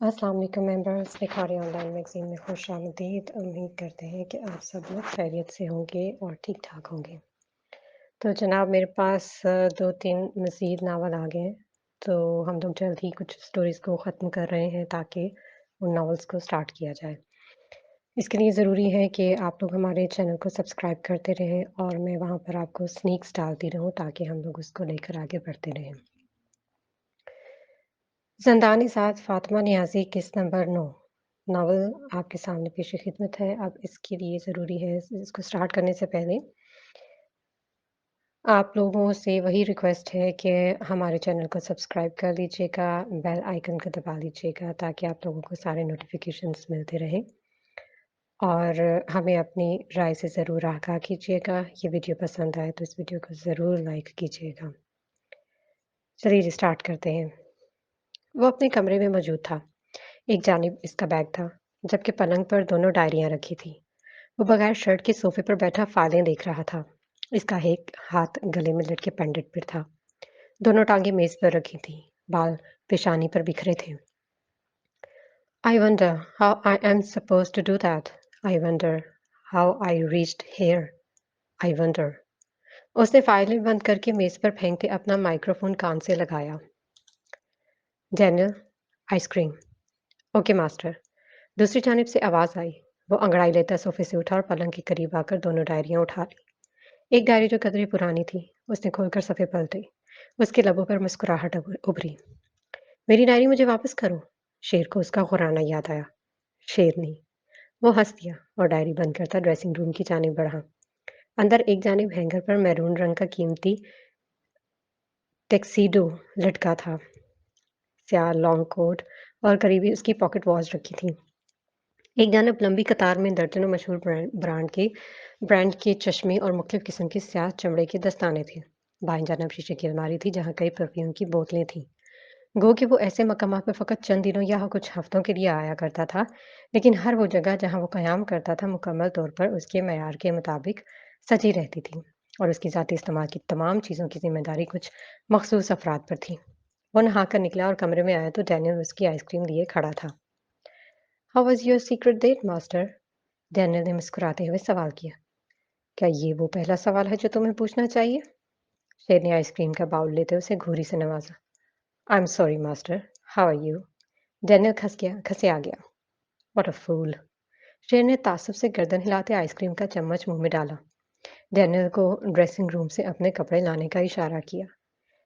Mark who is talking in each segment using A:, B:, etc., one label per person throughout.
A: अस्सलाम वालेकुम मेंबर्स, भिखारी ऑनलाइन मैगज़ीन में खुशामदीद। उम्मीद करते हैं कि आप सब लोग खैरियत से होंगे और ठीक-ठाक होंगे। तो जनाब मेरे पास 2-3 मज़ीद नावल आ गए हैं, तो हम लोग जल्द ही कुछ स्टोरीज़ को ख़त्म कर रहे हैं ताकि उन नावल्स को स्टार्ट किया जाए। इसके लिए ज़रूरी है कि आप लोग हमारे चैनल को सब्सक्राइब करते रहें और मैं वहाँ पर आपको स्नीक्स डालती रहूँ ताकि हम लोग उसको लेकर आगे बढ़ते रहें। ज़ंदानी-साद फ़ातिमा नियाज़ी किस्त नंबर 9 नावल आपके सामने पेश-ए-ख़िदमत है। अब इसके लिए ज़रूरी है इसको स्टार्ट करने से पहले आप लोगों से वही रिक्वेस्ट है कि हमारे चैनल को सब्सक्राइब कर लीजिएगा, बेल आइकन को दबा लीजिएगा ताकि आप लोगों को सारे नोटिफ़िकेशंस मिलते रहें और हमें अपनी राय से ज़रूर आगाह कीजिएगा। ये वीडियो पसंद आए तो इस वीडियो को ज़रूर लाइक कीजिएगा। चलिए स्टार्ट करते हैं। वो अपने कमरे में मौजूद था। एक जानिब इसका बैग था, जबकि पलंग पर दोनों डायरियां रखी थीं। वो बगैर शर्ट के सोफे पर बैठा फाइलें देख रहा था। इसका एक हाथ गले में लटके पेंडेंट पर था। दोनों टांगें मेज पर रखी थीं। बाल पेशानी पर बिखरे थे। I wonder how I am supposed to do that. I wonder how I reached here. I wonder. उसने फाइलें बंद करके मेज पर फेंक के अपना माइक्रोफोन कान से लगाया। Daniel, ice cream. Okay master. दूसरी जानिब से आवाज़ आई। वो अंगड़ाई लेता सोफे से उठा और पलंग के करीब आकर दोनों डायरियां उठा ली। एक डायरी जो कदरे पुरानी थी, उसने खोलकर सफ़े पलटे। उसके लबों पर मुस्कुराहट उभरी। मेरी डायरी मुझे वापस करो। शेर को उसका खुराना याद आया। शेरनी। वो हंस दिया और डायरी बंद करता ड्रेसिंग रूम की जानिब बढ़ा। अंदर एक जानिब हैंगर पर मैरून रंग का कीमती टैक्सीडो लटका था। स्याह लॉन्ग कोट और करीबी उसकी पॉकेट वॉच रखी थी। एक जानब लंबी कतार में दर्जनों मशहूर ब्रांड के चश्मे और मुख्तलिफ किस्म के स्याह चमड़े के दस्ताने थे। बाएं जानब शीशे की अलमारी थी जहां कई परफ्यूम की बोतलें थीं। गो कि वो ऐसे मकामात पर फ़कत चंद दिनों या कुछ हफ्तों के लिए आया करता था, लेकिन हर वो जगह जहाँ वो क़याम करता था मुकम्मल तौर पर उसके मयार के मुताबिक सजी रहती थी और उसकी ज़ाती इस्तेमाल की तमाम चीज़ों की ज़िम्मेदारी कुछ मख़सूस अफ़राद पर थी। वो नहाकर निकला और कमरे में आया तो डैनियल उसकी आइसक्रीम लिए खड़ा था। How was your secret date master? Daniel ने मुस्कुराते हुए सवाल किया। क्या ये वो पहला सवाल है जो तुम्हें पूछना चाहिए? शेर ने आइसक्रीम का बाउल लेते उसे घूरी से नवाजा। I am sorry master, how are you? Daniel खसे आ गया। What a fool! शेर ने तासुब से गर्दन हिलाते आइसक्रीम का चम्मच मुंह में डाला। डैनियल को ड्रेसिंग रूम से अपने कपड़े लाने का इशारा किया।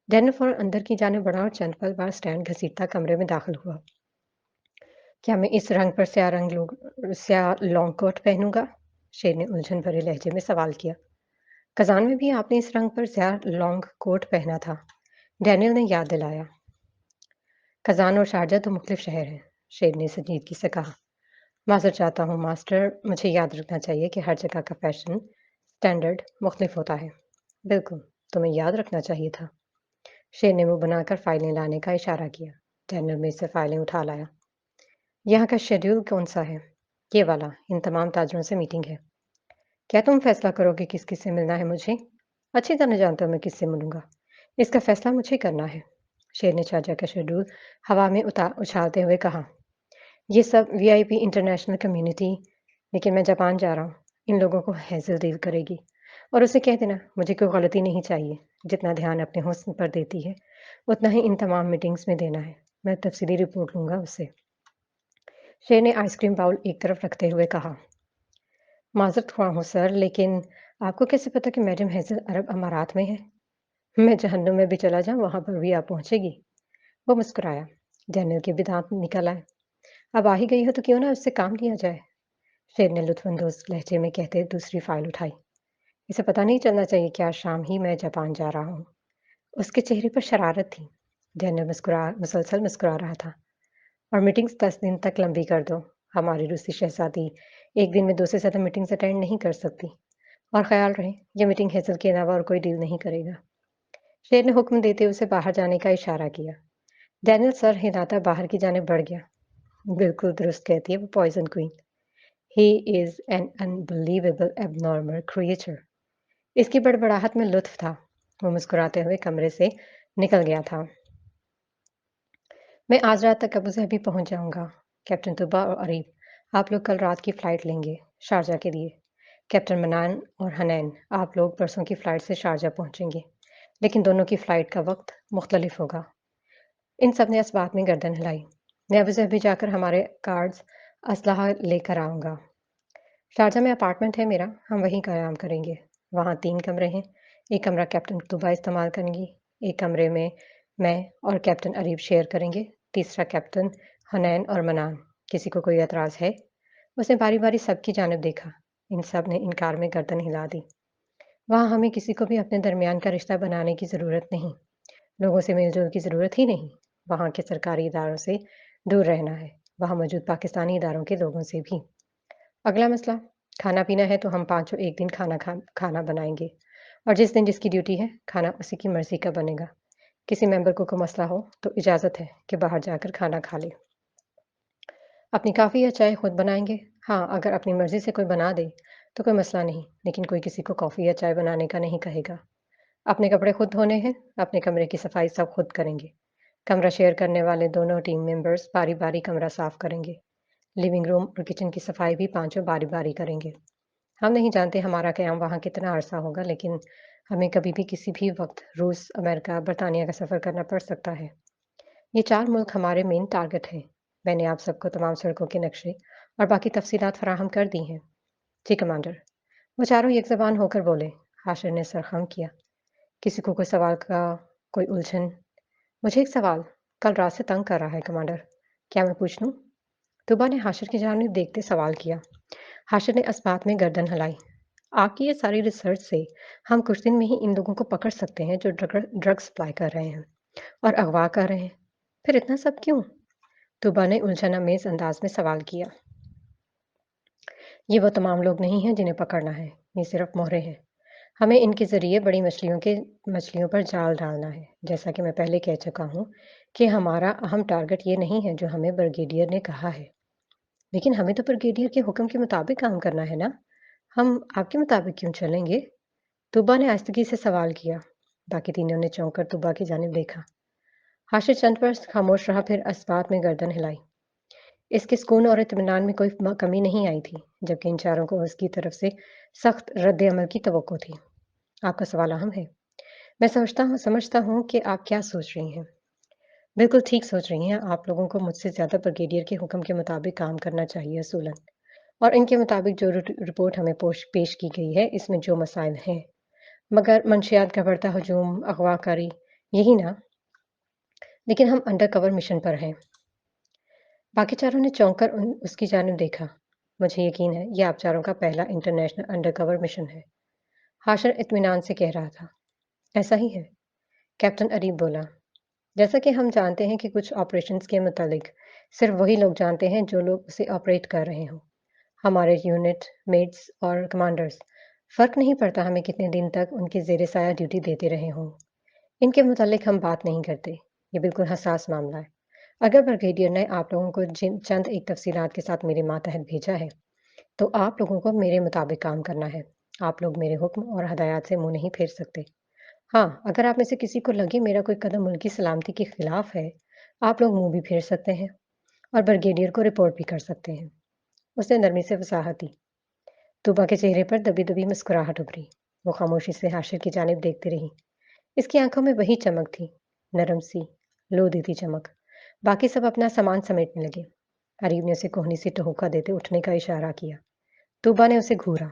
A: डैनियल फौरन अंदर की जाने बढ़ा और चंद पल बाद स्टैंड घसीटता कमरे में दाखिल हुआ। क्या मैं इस रंग पर स्याह लॉन्ग कोट पहनूंगा? शेर ने उलझन भरे लहजे में सवाल किया। कजान में भी आपने इस रंग पर स्याह लॉन्ग कोट पहना था। डैनियल ने याद दिलाया। कजान और शारजा तो मुख्तलिफ शहर हैं। शेर ने संजीदगी से कहा। माज़रत चाहता हूँ मास्टर, मुझे याद रखना चाहिए कि हर जगह का फ़ैशन स्टैंडर्ड मुख्तलिफ होता है। बिल्कुल, तुम्हें याद रखना चाहिए था। शेर ने मुँह बनाकर फ़ाइलें लाने का इशारा किया। डैनियल मेज़ से फ़ाइलें उठा लाया। यहाँ का शेड्यूल कौन-सा है? ये वाला, इन तमाम ताजरों से मीटिंग है। क्या तुम फ़ैसला करोगे किस-किस से मिलना है मुझे? अच्छी तरह जानता हूँ मैं किससे मिलूँगा। इसका फ़ैसला मुझे करना है। शेर ने शारजा का शेड्यूल हवा में उछालते हुए कहा। ये सब वीआईपी इंटरनेशनल कम्युनिटी, लेकिन मैं जापान जा रहा हूँ। इन लोगों को हैज़ल डील करेगी और उसे कह देना मुझे कोई गलती नहीं चाहिए। जितना ध्यान अपने हुस्न पर देती है, उतना ही इन तमाम मीटिंग्स में देना है। मैं तफ़सीली रिपोर्ट लूँगा उससे। शेर ने आइसक्रीम बाउल एक तरफ रखते हुए कहा। माज़रत ख़्वाह हूँ सर, लेकिन आपको कैसे पता कि मैडम हैज़ल अरब अमारात में है? मैं जहन्नुम में भी चला जाऊँ, वहाँ पर भी आप पहुँचेगी। वो मुस्कुराया। डैनियल के भी दाँत निकल आए। अब आ ही गई हो तो क्यों ना उससे काम लिया जाए। शेर ने लुत्फ़अंदोज़ लहजे में कहते दूसरी फ़ाइल उठाई। इसे पता नहीं चलना चाहिए कि आज शाम ही मैं जापान जा रहा हूँ। उसके चेहरे पर शरारत थी। डैनियल मुसलसल मुस्कुरा रहा था। और मीटिंग्स 10 दिन तक लंबी कर दो। हमारी रूसी शहज़ादी एक दिन में 2 से ज़्यादा मीटिंग्स अटेंड नहीं कर सकती। और ख़्याल रहे, ये मीटिंग हैज़ल के अलावा और कोई डील नहीं करेगा। शेर ने हुक्म देते उसे बाहर जाने का इशारा किया। डैनियल सर हिलाता बाहर की जानिब बढ़ गया। बिल्कुल दुरुस्त कहती है वो poison queen. He is an unbelievable abnormal creature. इसकी बड़बड़ाहट में लुत्फ़ था। वो मुस्कुराते हुए कमरे से निकल गया था। मैं आज रात तक अबू ज़हबी पहुँच जाऊँगा। कैप्टन तुब्बा और अरीब, आप लोग कल रात की फ़्लाइट लेंगे, शारजाह के लिए। कैप्टन मनान और हनैन, आप लोग परसों की फ़्लाइट से शारजाह पहुँचेंगे, लेकिन दोनों की फ़्लाइट का वक़्त मुख्तलिफ होगा। इन सब ने इस बात में गर्दन हिलाई। मैं अबू ज़हबी जाकर हमारे कार्ड्स, असलहा लेकर आऊँगा। शारजा में अपार्टमेंट है मेरा, हम वहीं क़याम करेंगे। वहाँ 3 कमरे हैं, एक कमरा कैप्टन तुबा इस्तेमाल करेंगी, एक कमरे में मैं और कैप्टन अरीब शेयर करेंगे, तीसरा कैप्टन हनैन और मनान। किसी को कोई एतराज़ है? उसने बारी-बारी सबकी जानिब देखा। इन सब ने इनकार में गर्दन हिला दी। वहाँ हमें किसी को भी अपने दरमियान का रिश्ता बनाने की ज़रूरत नहीं। लोगों से मेल-जोल की ज़रूरत ही नहीं। वहाँ के सरकारी इदारों से दूर रहना है, वहाँ मौजूद पाकिस्तानी इदारों के लोगों से भी। अगला मसला, खाना-पीना है तो हम पाँचों एक दिन खाना बनाएँगे और जिस दिन जिसकी ड्यूटी है, खाना उसी की मर्ज़ी का बनेगा। किसी मेंबर को कोई मसला हो तो इजाज़त है कि बाहर जाकर खाना खा ले। अपनी कॉफ़ी या चाय खुद बनाएँगे? हाँ, अगर अपनी मर्ज़ी से कोई बना दे तो कोई मसला नहीं, लेकिन कोई किसी को कॉफ़ी या चाय बनाने का नहीं कहेगा। अपने कपड़े खुद धोने हैं, अपने कमरे की सफाई सब खुद करेंगे। कमरा शेयर करने वाले दोनों टीम मेंबर्स बारी-बारी कमरा साफ़ करेंगे। लिविंग रूम और किचन की सफाई भी पाँचों बारी-बारी करेंगे। हम नहीं जानते हमारा क़याम वहाँ कितना अरसा होगा, लेकिन हमें कभी भी किसी भी वक़्त रूस, अमेरिका, बरतानिया का सफ़र करना पड़ सकता है। ये 4 मुल्क हमारे मेन टारगेट हैं। मैंने आप सबको तमाम सड़कों के नक्शे और बाकी तफ़सीलात फ़राहम कर दी हैं। जी कमांडर। वो चारों एक ज़बान होकर बोले। हाशिर ने सर ख़म किया। किसी को कोई सवाल का कोई उलझन? मुझे एक सवाल कल रात से तंग कर रहा है कमांडर। क्या मैं पूछ लूँ? तुबा ने हाशिर की जानिब देखते सवाल किया। हाशिर ने इस बात में गर्दन हिलाई। आपकी ये सारी रिसर्च से हम कुछ दिन में ही इन लोगों को पकड़ सकते हैं जो ड्रग्स सप्लाई कर रहे हैं और अगवा कर रहे हैं। फिर इतना सब क्यों? तुबा ने उलझन अमेज अंदाज में सवाल किया। ये वो तमाम लोग नहीं हैं जिन्हें पकड़ना है, ये सिर्फ मोहरे हैं। हमें इनके ज़रिए बड़ी मछलियों पर जाल डालना है। जैसा कि मैं पहले कह चुका हूँ कि हमारा अहम टारगेट ये नहीं है जो हमें ब्रिगेडियर ने कहा है। लेकिन हमें तो ब्रिगेडियर के हुक्म के मुताबिक काम करना है ना? हम आपके मुताबिक क्यों चलेंगे? तुबा ने आहिस्तगी से सवाल किया। बाकी तीनों ने चौंक कर तुबा की जानिब देखा। हाशिर चंद पर खामोश रहा, फिर इस बात में गर्दन हिलाई। इसके सुकून और इत्मीनान में कोई कमी नहीं आई थी, जबकि इन चारों को उसकी तरफ से सख्त रद्द-ए-अमल की तवक्को थी। आपका सवाल अहम है। मैं समझता हूँ कि आप क्या सोच रही हैं। बिल्कुल ठीक सोच रही हैं। आप लोगों को मुझसे ज़्यादा ब्रिगेडियर के हुक्म के मुताबिक काम करना चाहिए असूलन। और इनके मुताबिक जो रिपोर्ट हमें पेश की गई है, इसमें जो मसाइल हैं, मगर मंशियात का बढ़ता हजूम, अगवाकारी, यही ना? लेकिन हम अंडर कवर मिशन पर हैं। बाकी चारों ने चौंक कर उसकी जानिब देखा। मुझे यकीन है, ये आप चारों का पहला इंटरनेशनल अंडर कवर मिशन है। हाशिर इत्मीनान से कह रहा था। ऐसा ही है, कैप्टन अरीब बोला। जैसा कि हम जानते हैं कि कुछ ऑपरेशंस के मुतालिक सिर्फ वही लोग जानते हैं जो लोग उसे ऑपरेट कर रहे हों। हमारे यूनिट मेट्स और कमांडर्स, फ़र्क नहीं पड़ता हमें कितने दिन तक उनके ज़ेर साया ड्यूटी देते रहे हों। इनके मुतालिक हम बात नहीं करते। ये बिल्कुल हसास मामला है। अगर ब्रिगेडियर ने आप लोगों को चंद एक तफसीलात के साथ मेरे मातहत भेजा है, तो आप लोगों को मेरे मुताबिक काम करना है। आप लोग मेरे हुक्म और हदायत से मुँह नहीं फेर सकते। हाँ, अगर आप में से किसी को लगे मेरा कोई कदम मुल्क की सलामती के खिलाफ है, आप लोग मुँह भी फेर सकते हैं और ब्रिगेडियर को रिपोर्ट भी कर सकते हैं। उसने नरमी से वसाहत दी। तूबा के चेहरे पर दबी-दबी मुस्कुराहट उभरी। वो खामोशी से हाशिर की जानिब देखती रही। इसकी आंखों में वही चमक थी, नरम सी, लोधी थी चमक। बाकी सब अपना सामान समेटने लगे। अरीब ने उसे कोहनी से टहुका देते उठने का इशारा किया। तूबा ने उसे घूरा।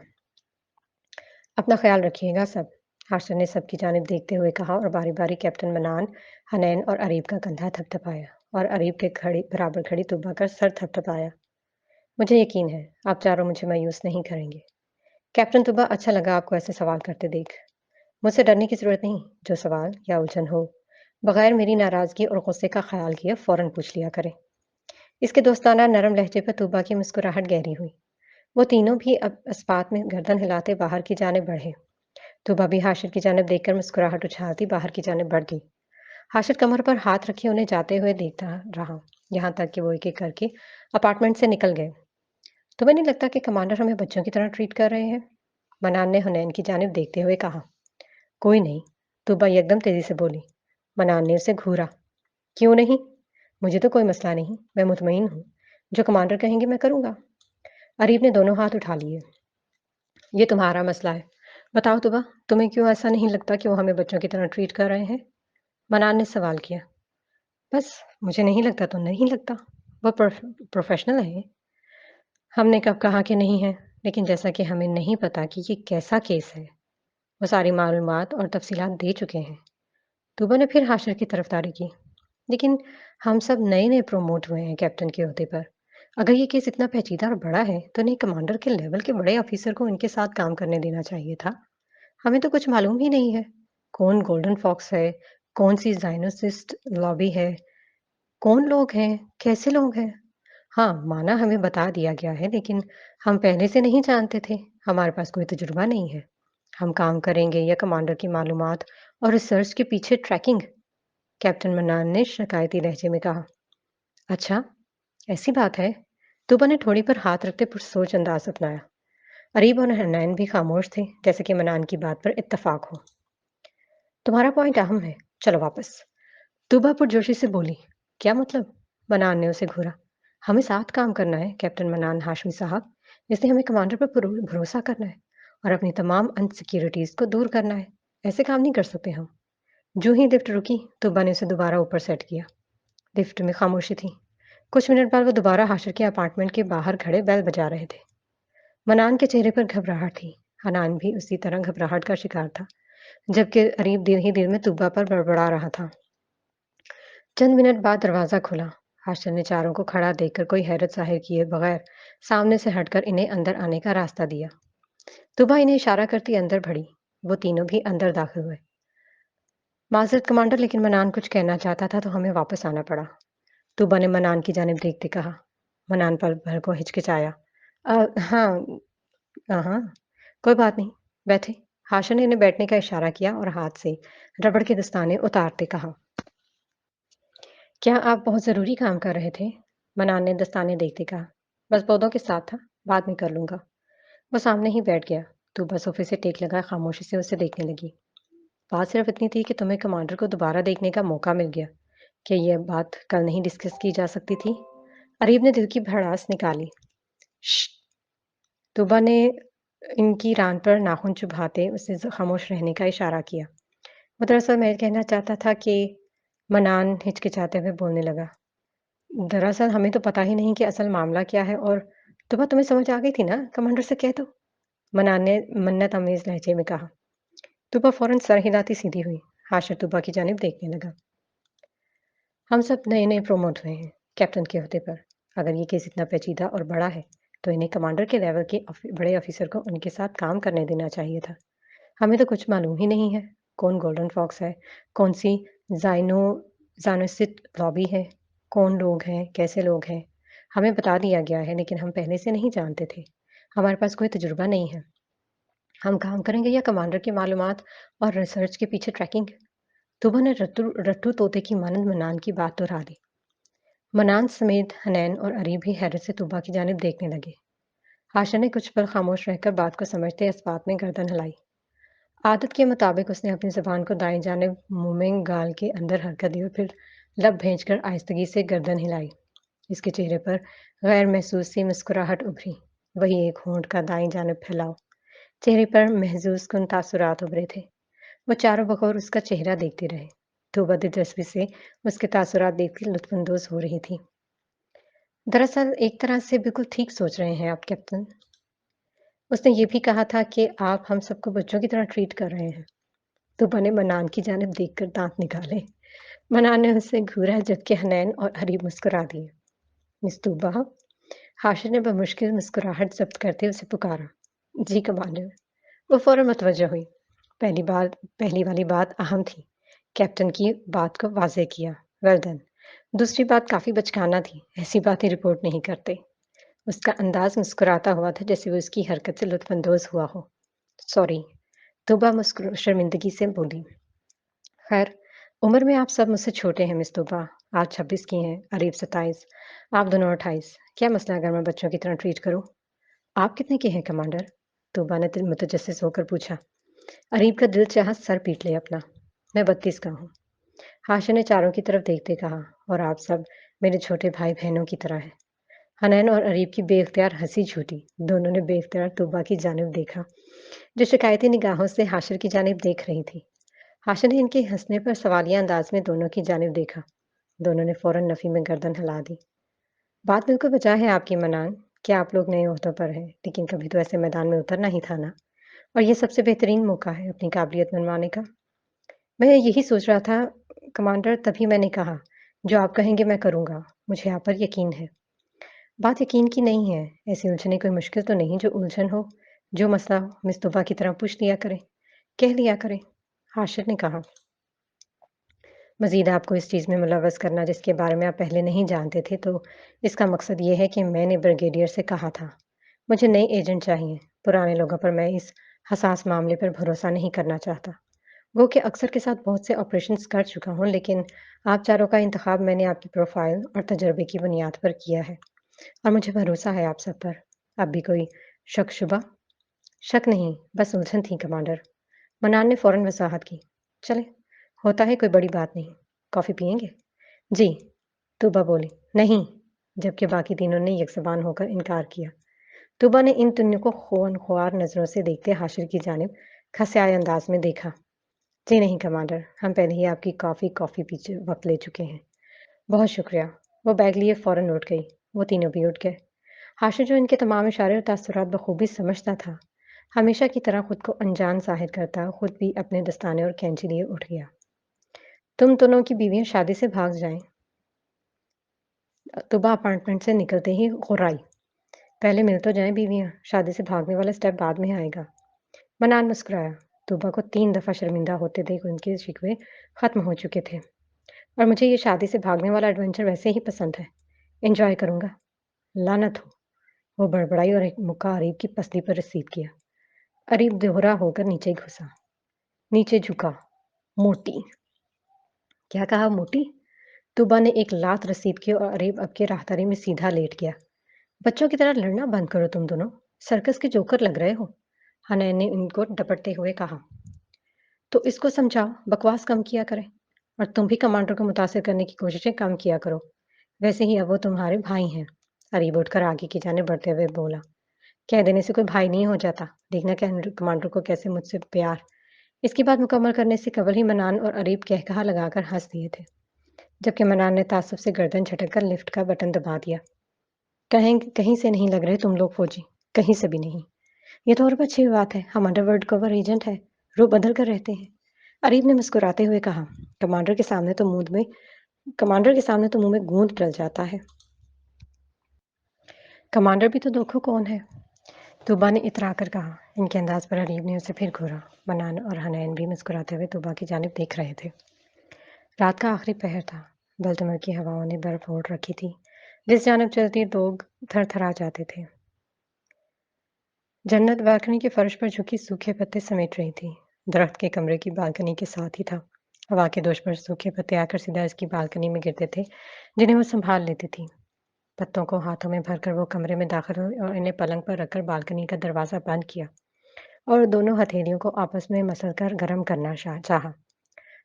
A: अपना ख्याल रखिएगा सब, हाशिर ने सबकी जानिब देखते हुए कहा और बारी-बारी कैप्टन मनान, हनैन और अरीब का कंधा थपथपाया और अरीब के बराबर खड़ी तूबा का सर थपथपाया। मुझे यकीन है, आप चारों मुझे मायूस नहीं करेंगे। कैप्टन तुबा, अच्छा लगा आपको ऐसे सवाल करते देख। मुझसे डरने की ज़रूरत नहीं, जो सवाल या उलझन हो, बगैर मेरी नाराज़गी और गुस्से का ख्याल किए फ़ौरन पूछ लिया करें। इसके दोस्ताना नरम लहजे पर तूबा की मुस्कुराहट गहरी हुई। वो तीनों भी अब इस बात में गर्दन हिलाते बाहर की जानिब बढ़े। तूबा भी हाशिर की जानिब देखकर मुस्कुराहट उछालती बाहर की जानिब बढ़ गई। हाशिर कमर पर हाथ रखे उन्हें जाते हुए देखता रहा, यहाँ तक कि वो एक-एक करके अपार्टमेंट से निकल गए। तुम्हें नहीं लगता कि कमांडर हमें बच्चों की तरह ट्रीट कर रहे हैं? मनान ने हुनैन की जानिब देखते हुए कहा। कोई नहीं, तूबा एकदम तेजी से बोली। मनान ने उसे घूरा। क्यों नहीं? मुझे तो कोई मसला नहीं, मैं मुतमईन हूँ। जो कमांडर कहेंगे मैं करूँगा। अरीब ने दोनों हाथ उठा लिए। ये तुम्हारा मसला है। बताओ तुबा, तुम्हें क्यों ऐसा नहीं लगता कि वो हमें बच्चों की तरह ट्रीट कर रहे हैं? मनान ने सवाल किया। बस, मुझे नहीं लगता तो नहीं लगता। वो प्रोफेशनल है। हमने कब कहा कि नहीं है, लेकिन जैसा कि हमें नहीं पता कि ये कैसा केस है, वो सारी मालूमात और तफसीलात दे चुके हैं। तुबा ने फिर हाशिर की तरफदारी की। लेकिन हम सब नए-नए प्रमोट हुए हैं कैप्टन के ओहदे पर। अगर ये केस इतना पेचीदा और बड़ा है, तो नहीं कमांडर के लेवल के बड़े ऑफिसर को इनके साथ काम करने देना चाहिए था। हमें तो कुछ मालूम ही नहीं है। कौन गोल्डन फॉक्स है, कौन-सी ज़ायनोसिस्ट लॉबी है, कौन लोग हैं, कैसे लोग हैं? हाँ, माना हमें बता दिया गया है, लेकिन हम पहले से नहीं जानते थे। हमारे पास कोई तजुर्बा नहीं है। हम काम करेंगे या कमांडर की मालूमात और रिसर्च के पीछे ट्रैकिंग? कैप्टन मन्नान ने शिकायती लहजे में कहा। अच्छा, ऐसी बात है? तुबा ने ठोड़ी पर हाथ रखते पुरसोच अंदाज अपनाया। अरीब और हनैन भी खामोश थे, जैसे कि मनान की बात पर इत्तफाक हो। तुम्हारा पॉइंट अहम है। चलो वापस। तुबा पुरजोशी से बोली। क्या मतलब? मनान ने उसे घूरा। हमें साथ काम करना है, कैप्टन मनान हाशमी साहब। इसलिए हमें कमांडर पर भरोसा करना है और अपनी तमाम अनसिक्योरिटीज को दूर करना है। ऐसे काम नहीं कर सकते हम। जो ही लिफ्ट रुकी, तुबा ने उसे दोबारा ऊपर सेट किया। लिफ्ट में खामोशी थी। कुछ मिनट बाद वो दोबारा हाशिर के अपार्टमेंट के बाहर खड़े बेल बजा रहे थे। मनान के चेहरे पर घबराहट थी। हनान भी उसी तरह घबराहट का शिकार था, जबकि अरीब दिल ही दिल में तुब्बा पर बड़बड़ा रहा था। चंद मिनट बाद दरवाजा खुला। हाशिर ने चारों को खड़ा देखकर कोई हैरत जाहिर किए बगैर सामने से हटकर इन्हें अंदर आने का रास्ता दिया। तुबा इन्हें इशारा करती अंदर बढ़ी। वो तीनों भी अंदर दाखिल हुए। माजरत कमांडर, लेकिन मनान कुछ कहना चाहता था तो हमें वापस आना पड़ा। तुबा ने मनान की जानिब देखते कहा। मनान पल भर को हिचकिचाया। हाँ, हाँ, कोई बात नहीं, बैठे। हाशिर ने इन्हें बैठने का इशारा किया और हाथ से रबड़ के दस्ताने उतारते कहा। क्या आप बहुत ज़रूरी काम कर रहे थे? मनान ने दस्ताने देखते कहा। बस पौधों के साथ था, बाद में कर लूँगा। वो सामने ही बैठ गया। तुबा सोफे से टेक लगा खामोशी से उसे देखने लगी। बात सिर्फ इतनी थी कि तुम्हें कमांडर को दोबारा देखने का मौका मिल गया। क्या यह बात कल नहीं डिस्कस की जा सकती थी? अरीब ने दिल की भड़ास निकाली। श्श! तुबा ने इनकी रान पर नाखून चुभाते उसे खामोश रहने का इशारा किया। वो दरअसल मैं कहना चाहता था कि मनान हिचकिचाते हुए बोलने लगा। दरअसल हमें तो पता ही नहीं कि असल मामला क्या है और तुबा तुम्हें समझ आ गई थी ना? कमांडर से कह दो। मनान ने मन्नत अमेज़ लहजे में कहा। तुबा फौरन सर हिलाती सीधी हुई। हाशिर तुबा की जानिब देखने लगा। हम सब नए-नए प्रमोट हुए हैं कैप्टन के ओहदे पर। अगर ये केस इतना पेचीदा और बड़ा है, तो इन्हें कमांडर के लेवल के बड़े ऑफिसर को उनके साथ काम करने देना चाहिए था। हमें तो कुछ मालूम ही नहीं है। कौन गोल्डन फॉक्स है, कौन-सी ज़ाइनो ज़ानोसिट लॉबी है, कौन लोग हैं, कैसे लोग हैं। हमें बता दिया गया है, लेकिन हम पहले से नहीं जानते थे। हमारे पास कोई तजुर्बा नहीं है। हम काम करेंगे या कमांडर की मालूमात और रिसर्च के पीछे ट्रैकिंग? तुबा ने रट्टू तोते की मानंद मनान की बात दोहरा दी। मनान समेत हनैन और अरीब भी हैरत से तुबा की जानिब देखने लगे। हाशा ने कुछ पल खामोश रहकर बात को समझते इस बात में गर्दन हिलाई। आदत के मुताबिक उसने अपनी ज़बान को दाईं जानिब मुँह में गाल के अंदर हरकत दी और फिर लब भींचकर आहिस्तगी से गर्दन हिलाई। इसके चेहरे पर गैर महसूस सी मुस्कुराहट उभरी। वही एक होंठ का दाईं जानिब फैलाव। चेहरे पर महजूज कुन तासुरात उभरे थे। वो चारों बगौर उसका चेहरा देखते रहे। तोबा दिलचस्पी से उसके तासुरात देखकर लुत्फ़अंदोज़ हो रही थी। दरअसल एक तरह से बिल्कुल ठीक सोच रहे हैं आप कैप्टन। उसने ये भी कहा था कि आप हम सबको बच्चों की तरह ट्रीट कर रहे हैं। तोबा ने मनान की जानिब देखकर दाँत निकाले। मनान ने उसे घूरा, जबकि हनैन और हरीब मुस्कुरा दिए। मिस तूबा, हाशिर ने बमुश्किल मुस्कुराहट ज़ब्त करते उसे पुकारा। जी कमांडर। वो फ़ौरन मुतवज्जह हुई। पहली वाली बात अहम थी। कैप्टन की बात को वाज़ेह किया। Well done. दूसरी बात काफ़ी बचकाना थी। ऐसी बातें रिपोर्ट नहीं करते। उसका अंदाज़ मुस्कुराता हुआ था, जैसे वो उसकी हरकत से लुत्फ़अंदोज़ हुआ हो। सॉरी। तोबा शर्मिंदगी से बोली। खैर, उम्र में आप सब मुझसे छोटे हैं मिस तोबा। आप 26 की हैं, अरीब 27, आप दोनों 28। क्या मसला अगर मैं बच्चों की तरह ट्रीट करूँ? आप कितने के हैं कमांडर? तोबा ने मुतजस्सिस होकर पूछा। अरीब का दिल चाहा सर पीट ले अपना। मैं 32 का हूँ। हाशिर ने चारों की तरफ देखते कहा। और आप सब میرے چھوٹے بھائی بہنوں کی طرح ہیں۔ حنین اور اریب کی بے اختیار ہنسی چھوٹی۔ دونوں نے بے اختیار طوبا کی جانب دیکھا جو شکایتی نگاہوں سے حاشر کی جانب دیکھ رہی تھی۔ حاشر نے ان کے ہنسنے پر سوالیہ انداز میں دونوں کی جانب دیکھا۔ دونوں نے فوراً نفی میں گردن ہلا دی۔ بات بالکل بجا ہے آپ کی منان کہ آپ لوگ نئے عہدوں پر ہیں، لیکن کبھی تو ایسے میدان میں اترنا ہی تھا نا، اور یہ سب سے بہترین موقع ہے اپنی قابلیت منوانے کا۔ میں یہی سوچ رہا تھا کمانڈر، تبھی میں نے کہا جو آپ کہیں گے میں کروں گا، مجھے آپ پر یقین ہے۔ بات یقین کی نہیں ہے، ایسی الجھنیں کوئی مشکل تو نہیں جو الجھن ہو، جو مسئلہ ہو مس طوبا کی طرح پوچھ لیا کریں، کہہ لیا کریں۔ حاشر نے کہا، مزید آپ کو اس چیز میں ملوث کرنا جس کے بارے میں آپ پہلے نہیں جانتے تھے، تو اس کا مقصد یہ ہے کہ میں نے بریگیڈیئر سے کہا تھا مجھے نئے ایجنٹ چاہیے، پرانے لوگوں پر میں اس حساس معاملے پر بھروسہ نہیں کرنا چاہتا۔ وہ کہ اکثر کے ساتھ بہت سے آپریشنز کر چکا ہوں، لیکن آپ چاروں کا انتخاب میں نے آپ کی پروفائل اور تجربے کی بنیاد پر کیا ہے، اور مجھے بھروسہ ہے آپ سب پر۔ اب بھی کوئی شک شبہ؟ شک نہیں، بس الجھن تھی کمانڈر۔ منان نے فوراً وضاحت کی۔ چلے، ہوتا ہے، کوئی بڑی بات نہیں۔ کافی پئیں گے؟ جی، طوبا بولی۔ نہیں، جبکہ باقی تینوں نے یک زبان ہو کر انکار کیا۔ طوبا نے ان تینوں کو خونخوار نظروں سے دیکھتے حاشر کی جانب خسیائے انداز میں دیکھا۔ جی نہیں کمانڈر، ہم پہلے ہی آپ کی کافی پیچھے وقت لے چکے ہیں۔ بہت شکریہ۔ وہ بیگ لیے فوراً اٹھ گئی۔ وہ تینوں بھی اٹھ گئے۔ حاشر جو ان کے تمام اشارے اور تاثرات بخوبی سمجھتا تھا، ہمیشہ کی طرح خود کو انجان ظاہر کرتا خود بھی اپنے دستانے اور کینچی لیے اٹھ گیا۔ تم دونوں کی بیویاں شادی سے بھاگ جائیں۔ طوبا اپارٹمنٹ سے نکلتے ہی غرائی۔ پہلے مل تو جائیں بیویاں، شادی سے بھاگنے والا سٹیپ بعد میں آئے گا۔ منان مسکرایا۔ طوبا کو 3 دفعہ شرمندہ ہوتے دیکھ ان کے شکوے ختم ہو چکے تھے۔ اور مجھے یہ شادی سے بھاگنے والا ایڈونچر ویسے ہی پسند ہے، انجوائے کروں گا۔ لعنت ہو! وہ بڑبڑائی اور ایک مکہ اریب کی پسلی پر رسید کیا۔ اریب دوہرا ہو کر نیچے گھسا، نیچے جھکا۔ موٹی! کیا کہا، موٹی؟ طوبا نے ایک لات رسید کی اور اریب اب کے راہداری میں سیدھا لیٹ گیا۔ بچوں کی طرح لڑنا بند کرو تم دونوں، سرکس کے جوکر لگ رہے ہو، حنین نے ان کو ڈپٹتے ہوئے کہا۔ تو اس کو سمجھاؤ بکواس کم کیا کرے، اور تم بھی کمانڈر کو متاثر کرنے کی کوششیں کم کیا کرو، ویسے ہی اب وہ تمہارے بھائی ہیں۔ اریب اٹھ کر آگے کی جانب بڑھتے ہوئے بولا۔ کہہ دینے سے کوئی بھائی نہیں ہو جاتا، دیکھنا کمانڈر کو کیسے مجھ سے پیار۔ اس کی بات مکمل کرنے سے قبل ہی منان اور اریب کہا لگا کر ہنس دیے تھے، جبکہ منان نے تعصب سے گردن جھٹک کر لفٹ کا بٹن دبا دیا۔ کہیں سے نہیں لگ رہے تم لوگ فوجی، کہیں سے بھی نہیں۔ یہ تو اور بھی اچھی بات ہے، ہم انڈر ورلڈ کور ایجنٹ ہے، روح بدل کر رہتے ہیں۔ اریب نے مسکراتے ہوئے کہا۔ کمانڈر کے سامنے تو منہ میں گوند ڈل جاتا ہے۔ کمانڈر بھی تو دیکھو کون ہے، طوبا نے اترا کر کہا۔ ان کے انداز پر اریب نے اسے پھر گھورا۔ منان اور حنین بھی مسکراتے ہوئے طوبا کی جانب دیکھ رہے تھے۔ رات کا آخری پہر تھا، بلتمر کی ہواؤں نے برف اوڑھ رکھی تھی، جس جانب چلتی لوگ تھر تھرا جاتے تھے۔ جنت بالکنی کے فرش پر جھکی سوکھے پتے سمیٹ رہی تھی۔ درخت کے کمرے کی بالکنی کے ساتھ ہی تھا۔ ہوا کے دوش پر سوکھے پتے آ کر سیدھا اس کی بالکنی میں گرتے تھے، جنہیں وہ سنبھال لیتی تھی۔ پتوں کو ہاتھوں میں بھر کر وہ کمرے میں داخل ہوئی اور انہیں پلنگ پر رکھ کر بالکنی کا دروازہ بند کیا اور دونوں ہتھیلیوں کو آپس میں مسل کر گرم کرنا چاہا۔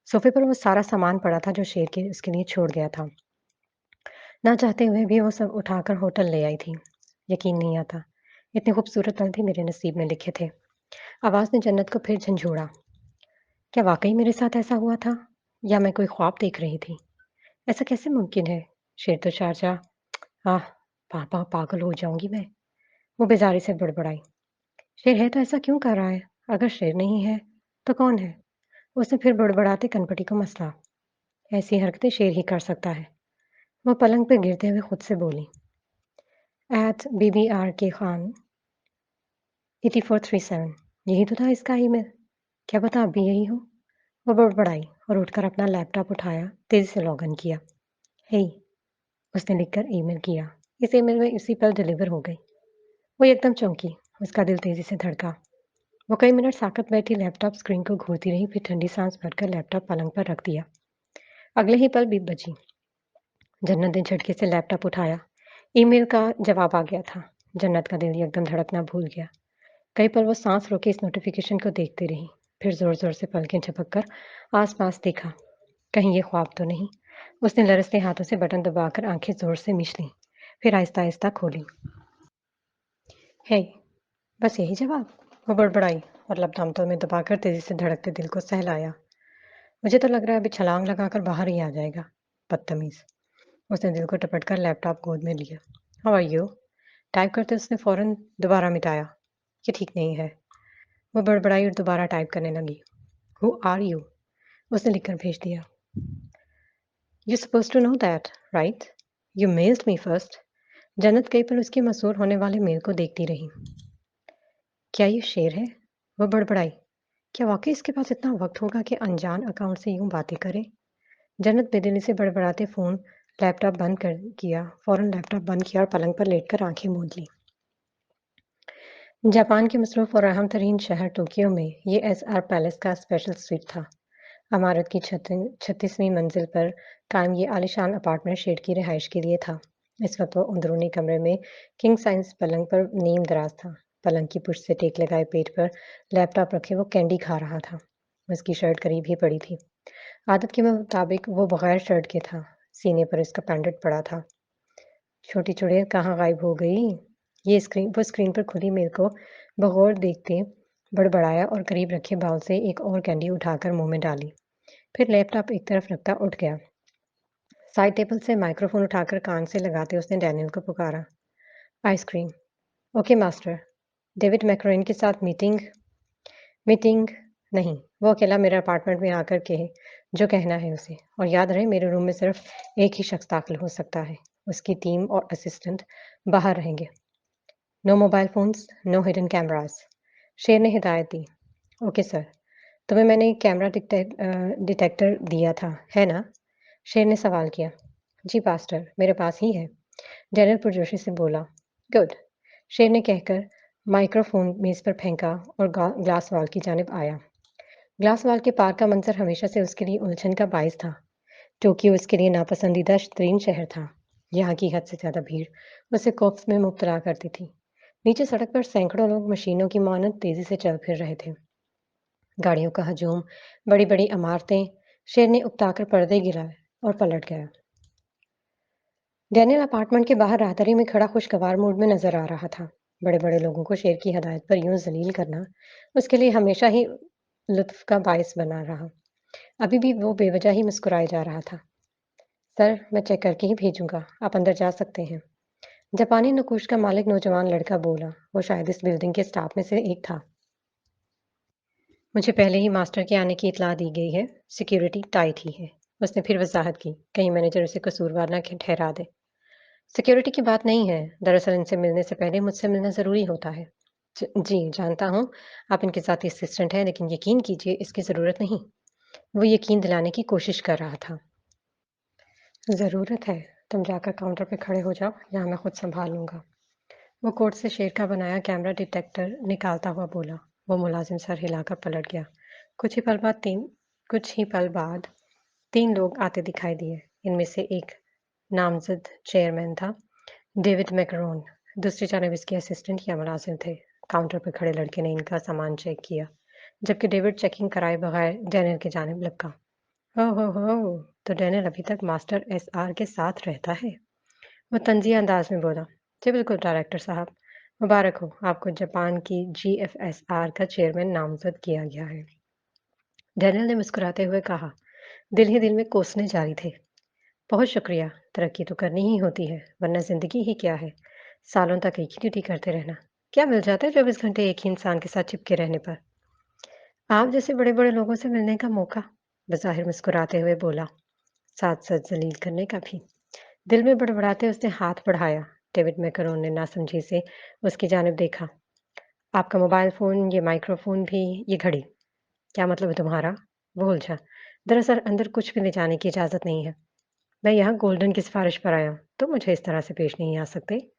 A: صوفے پر وہ سارا سامان پڑا تھا جو شیر کے اس کے لیے چھوڑ گیا تھا۔ نہ چاہتے ہوئے بھی وہ سب اٹھا کر ہوٹل لے آئی تھی۔ یقین نہیں آتا، اتنے خوبصورت پل بھی میرے نصیب میں لکھے تھے۔ آواز نے جنت کو پھر جھنجھوڑا۔ کیا واقعی میرے ساتھ ایسا ہوا تھا، یا میں کوئی خواب دیکھ رہی تھی؟ ایسا کیسے ممکن ہے؟ شیر تو شارجہ پاپا پاگل ہو جاؤں گی میں، وہ بیزاری سے بڑبڑائی۔ شیر ہے تو ایسا کیوں کر رہا ہے؟ اگر شیر نہیں ہے تو کون ہے؟ اس نے پھر بڑبڑاتے کنپٹی کو مسلا۔ ایسی حرکتیں شیر ہی کر سکتا ہے۔ وہ پلنگ پہ گرتے ہوئے خود سے بولی۔ ایٹ BBRK خان 8437، یہی تو تھا اس کا ای میل، کیا پتا اب بھی یہی ہو؟ وہ بڑبڑائی اور اٹھ کر اپنا لیپ ٹاپ اٹھایا، تیزی سے لاگ ان کیا۔ ہی، اس نے لکھ کر ای میل کیا۔ اس ای میل میں اسی پر ڈلیور ہو گئی۔ وہ ایک دم چونکی، اس کا دل تیزی سے دھڑکا۔ وہ کئی منٹ ساکت بیٹھی لیپ ٹاپ اسکرین کو گھورتی رہی، پھر ٹھنڈی سانس بھر کر لیپ ٹاپ پلنگ پر رکھ دیا۔ اگلے ہی پل 2 بجی۔ جنت نے جھٹکے سے لیپ ٹاپ اٹھایا۔ ای میل کا جواب آ گیا تھا۔ جنت کا دل ایک دم دھڑکنا بھول گیا۔ کئی پل وہ سانس روکے اس نوٹیفیکیشن کو دیکھتے رہی، پھر زور زور سے پلکیں جھپک کر آس پاس دیکھا، کہیں یہ خواب تو نہیں۔ उसने लरसते हाथों से बटन दबाकर आंखें जोर से मीच लीं, फिर आहिस्ता-आहिस्ता खोलीं। हे, बस यही जवाब? वो बड़बड़ाई और लब दांतों में दबाकर तेजी से धड़कते दिल को सहलाया। मुझे तो लग रहा है अभी छलांग लगाकर बाहर ही आ जाएगा। बदतमीज। उसने दिल को टपटकर लैपटॉप गोद में लिया। How are you? टाइप करते उसने फौरन दोबारा मिटाया। ये ठीक नहीं है। वो बड़बड़ाई और दोबारा टाइप करने लगी। Who are you? उसने लिखकर भेज दिया। You suppose to know that, right? You mailed me first. Jannat कई पल उसके मसूल होने वाले मेल को देखती रही। क्या ये शेर है? वो बड़बड़ाई। क्या वाकई इसके पास इतना वक्त होगा कि अनजान अकाउंट से यूं बातें करे? जन्नत बेदिली से बड़बड़ाते फ़ोन लैपटॉप बंद कर किया फ़ौरन लैपटॉप बंद किया और पलंग पर लेटकर आंखें मूंद लीं। जापान के मसरूफ़ और अहम तरीन शहर टोक्यो में ये एसआर पैलेस का स्पेशल स्वीट था। इमारत की 36वीं मंजिल पर कायम ये आलीशान अपार्टमेंट शेड की रिहाइश के लिए था। इस वक्त वो अंदरूनी कमरे में किंग साइज पलंग पर नीम दराज था। पलंग की पुष्ट से टेक लगाए पेट पर लैपटॉप रखे वो कैंडी खा रहा था। उसकी शर्ट करीब ही पड़ी थी। आदत के मुताबिक वो बगैर शर्ट के था। सीने पर इसका पेंडेंट पड़ा था। छोटी चुड़ैल कहाँ गायब हो गई? वो स्क्रीन पर खुली मेल को बगौर देखते बड़बड़ाया और करीब रखे बाउल से एक और कैंडी उठाकर मुंह में डाली। फिर लैपटॉप एक तरफ रखता उठ गया। साइड टेबल से माइक्रोफोन उठाकर कान से लगाते उसने डैनियल को पुकारा। आइसक्रीम। Okay master. डेविड मैकरोइन के साथ मीटिंग। मीटिंग नहीं, वो अकेला मेरे अपार्टमेंट में आकर कहे जो कहना है उसे। और याद रहे मेरे रूम में सिर्फ एक ही शख्स दाखिल हो सकता है। उसकी टीम और असिस्टेंट बाहर रहेंगे। No mobile phones, no hidden cameras. Sher ने हिदायत दी। Okay sir. तुम्हें मैंने एक कैमरा डिटेक्टर दिया था, है ना? शेर ने सवाल किया। जी पास्टर, मेरे पास ही है। डैनियल पुरजोशी से बोला। गुड। शेर ने कहकर माइक्रोफोन मेज पर फेंका और ग्लास वॉल की जानिब आया। ग्लास वॉल के पार का मंजर हमेशा से उसके लिए उलझन का बायस था। टोक्यो उसके लिए नापसंदीदा तरीन शहर था। यहाँ की हद से ज़्यादा भीड़ उसे खौफ में मुब्तला करती थी। नीचे सड़क पर सैकड़ों लोग मशीनों की मानद तेजी से चल फिर रहे थे। गाड़ियों का हजूम, बड़ी-बड़ी इमारतें। शेर ने उकताकर पर्दे गिराए और पलट गया। डैनियल अपार्टमेंट के बाहर राहदरी में खड़ा खुशगवार मूड में नजर आ रहा था। बड़े-बड़े लोगों को शेर की हदायत पर यूं जलील करना उसके लिए हमेशा ही लुत्फ का बायस बना रहा। अभी भी वो बेवजह ही मुस्कुराए जा रहा था। सर, मैं चेक करके ही भेजूंगा। आप अंदर जा सकते हैं। जापानी नकुश का मालिक नौजवान लड़का बोला। वो शायद इस बिल्डिंग के स्टाफ में से एक था। मुझे पहले ही मास्टर के आने की इत्तला दी गई है। सिक्योरिटी टाइट ही है। उसने फिर वजाहत की। कहीं मैनेजर उसे कसूरवार न ठहरा दे। सिक्योरिटी की बात नहीं है। दरअसल इनसे मिलने से पहले मुझसे मिलना ज़रूरी होता है। जी, जानता हूँ। आप इनके साथी असिस्टेंट हैं, लेकिन यकीन कीजिए इसकी ज़रूरत नहीं। वो यकीन दिलाने की कोशिश कर रहा था। ज़रूरत है। तुम जाकर काउंटर पे खड़े हो जाओ, यहाँ मैं खुद संभाल लूँगा। वो कोट से शेर का बनाया कैमरा डिटेक्टर निकालता हुआ बोला। वो मुलाजिम सर हिलाकर पलट गया। कुछ ही पल बाद तीन कुछ ही पल बाद 3 लोग आते दिखाई दिए। इनमें से एक नामज़द चेयरमैन था, डेविड मैकरोन। दूसरी जानब इसके असिस्टेंट या मुलाजिम थे। काउंटर पर खड़े लड़के ने इनका सामान चेक किया, जबकि डेविड चेकिंग कराए बगैर डैनियल की जानिब लपका। हो! तो डैनियल अभी तक मास्टर एसआर के साथ रहता है। वो तंज़िया अंदाज में बोला। जी बिल्कुल डायरेक्टर साहब। मुबारक हो, आपको जापान की जीएफएसआर का चेयरमैन नामज़द किया गया है। डैनियल ने मुस्कुराते हुए कहा। दिल ही दिल में कोसने जारी थे। बहुत शुक्रिया। तरक्की तो करनी ही होती है, वरना ज़िंदगी ही क्या है? सालों तक एक ही ड्यूटी करते रहना। क्या मिल जाता है 24 घंटे एक ही इंसान के साथ चिपके रहने पर? आप जैसे बड़े-बड़े लोगों से मिलने का मौका। बज़ाहिर मुस्कुराते हुए बोला। साथ-साथ ज़लील करने का भी। दिल में बड़बड़ाते उसने हाथ बढ़ाया। डेविड मैकरोन ने नासमझी से उसकी जानिब देखा। आपका मोबाइल फ़ोन, ये माइक्रोफ़ोन भी, ये घड़ी। क्या मतलब है तुम्हारा? वो उलझा। दरअसल अंदर कुछ भी ले जाने की इजाज़त नहीं है। मैं यहाँ गोल्डन की सिफ़ारिश पर आया हूँ, तो मुझे इस तरह से पेश नहीं आ सकते।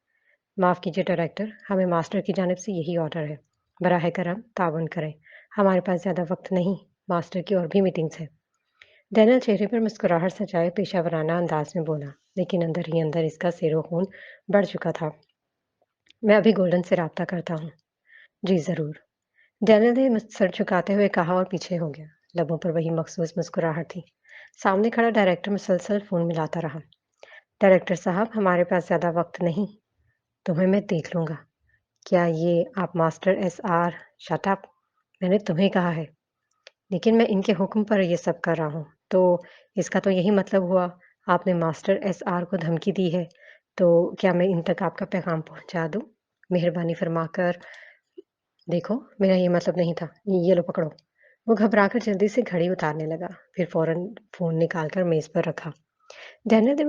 A: माफ़ कीजिए डायरेक्टर, हमें मास्टर की जानिब से यही ऑर्डर है। बराह करम ताउन करें। हमारे पास ज़्यादा वक़्त नहीं। मास्टर की और भी मीटिंग्स हैं। डैनियल चेहरे पर मुस्कुराहट सजाए पेशावराना अंदाज में बोला, लेकिन अंदर ही अंदर इसका सेरो खून बढ़ चुका था। मैं अभी गोल्डन से राब्ता करता हूँ। जी ज़रूर। डैनियल ने सर झुकाते हुए कहा और पीछे हो गया। लबों पर वही मखसूस मुस्कुराहट थी। सामने खड़ा डायरेक्टर मुसलसल फ़ोन मिलाता रहा। डायरेक्टर साहब, हमारे पास ज़्यादा वक़्त नहीं, तुम्हें मैं देख लूँगा। क्या ये आप मास्टर एसआर शट अप! मैंने तुम्हें कहा है, लेकिन मैं इनके हुक्म पर ये सब कर रहा हूँ। तो इसका तो यही मतलब हुआ, आपने मास्टर एसआर को धमकी दी है। तो क्या मैं इन तक आपका पैगाम पहुँचा दूँ? मेहरबानी फ़रमाकर देखो, मेरा ये मतलब नहीं था। ये लो पकड़ो। वो घबराकर जल्दी से घड़ी उतारने लगा, फिर फ़ौरन फ़ोन निकालकर मेज़ पर रखा। डैनियल ने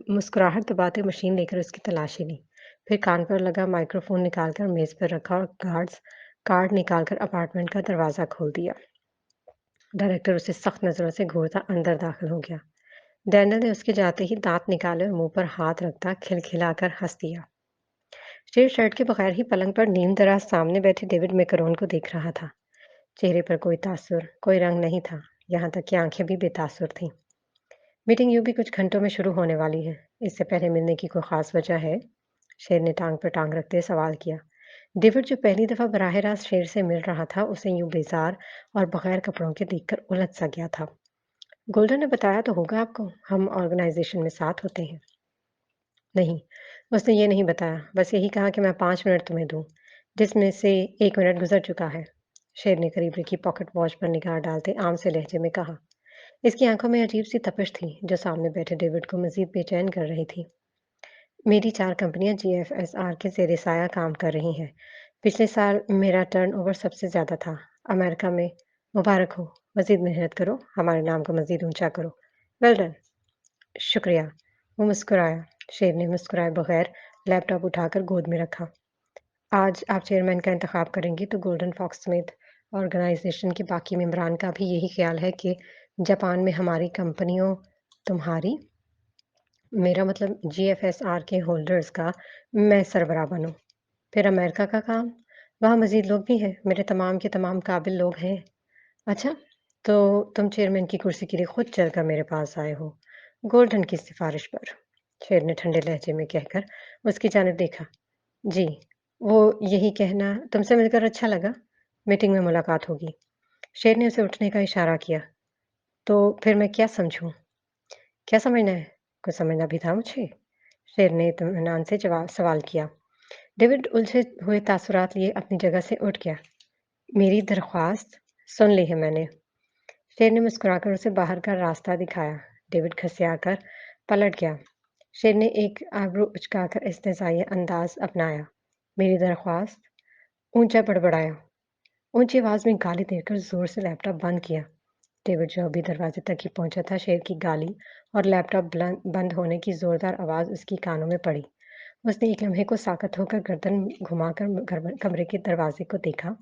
A: मुस्कुराहट दबाते मशीन लेकर उसकी तलाशी ली। फिर कान पर लगा माइक्रोफ़ोन निकालकर मेज़ पर रखा और कार्ड निकालकर अपार्टमेंट का दरवाज़ा खोल दिया। डायरेक्टर उसे सख्त नज़रों से घूरता अंदर दाखिल हो गया। डैनियल ने उसके जाते ही दाँत निकाले और मुँह पर हाथ रखता खिलखिलाकर हँस दिया। शेर शर्ट के बगैर ही पलंग पर नीम दराज सामने बैठे डेविड मैकरोन को देख रहा था। चेहरे पर कोई तासुर, कोई रंग नहीं था, यहाँ तक कि आंखें भी बेतासुर थीं। मीटिंग यूं भी कुछ घंटों में शुरू होने वाली है। इससे पहले मिलने की कोई खास वजह है? शेर ने टांग पर टांग रखते सवाल किया। डेविड जो पहली दफा बराह रास्त शेर से मिल रहा था, उसे यूं बेजार और बगैर कपड़ों के देखकर उलझ सा गया था। गोल्डन ने बताया तो होगा आपको, हम ऑर्गेनाइजेशन में साथ होते हैं। नहीं, उसने ये नहीं बताया, बस यही कहा कि मैं 5 मिनट तुम्हें दूं, जिसमें से 1 मिनट गुजर चुका है। शेर ने करीब रखी पॉकेट वॉच पर निगाह डालते आम से लहजे में कहा। इसकी आंखों में अजीब सी तपिश थी, जो सामने बैठे डेविड को मजीद बेचैन कर रही थी। मेरी 4 कंपनियां जीएफएसआर के ज़ेर साया काम कर रही हैं। पिछले साल मेरा टर्नओवर सबसे ज़्यादा था, अमेरिका में। मुबारक हो, मज़ीद मेहनत करो, हमारे नाम को मज़ीद ऊंचा करो। Well done. शुक्रिया। वो मुस्कुराया। शेर ने मुस्कुराए बगैर लैपटॉप उठाकर गोद में रखा। आज आप चेयरमैन का इंतखाब करेंगी तो गोल्डन फॉक्स समेत ऑर्गेनाइजेशन के बाकी मेंबरान का भी यही ख्याल है कि जापान में हमारी कंपनियों तुम्हारी मेरा मतलब जीएफएसआर के होल्डर्स का मैं सरबराह बनूं। फिर अमेरिका का काम, वहाँ मजीद लोग भी हैं, मेरे तमाम के तमाम काबिल लोग हैं। अच्छा, तो तुम चेयरमैन की कुर्सी के लिए खुद चलकर मेरे पास आए हो, गोल्डन की सिफारिश पर। शेर ने ठंडे लहजे में कहकर उसकी जानिब देखा। जी, वो यही कहना तुमसे मिलकर अच्छा लगा। मीटिंग में मुलाकात होगी। शेर ने उसे उठने का इशारा किया। तो फिर मैं क्या समझूं? क्या समझना है? कुछ समझना भी था मुझे? शेर ने इत्मीनान से जवाब सवाल किया। डेविड उलझे हुए तासुरात लिए अपनी जगह से उठ गया। मेरी दरख्वास्त सुन ली है मैंने। शेर ने मुस्कुराकर उसे बाहर का रास्ता दिखाया। डेविड घसियाकर पलट गया। शेर ने एक आबरू उचकाकर इस्तेज़ाई अंदाज अपनाया। मेरी दरख्वास्त? ऊंचा बड़बड़ाया। ऊंची आवाज में गाली देकर जोर से लैपटॉप बंद किया। डेविड जो अभी दरवाजे तक ही पहुंचा था, शेर की गाली और लैपटॉप बंद होने की जोरदार आवाज उसकी कानों में पड़ी। उसने एक लम्हे को साकत होकर गर्दन घुमाकर कमरे के दरवाजे को देखा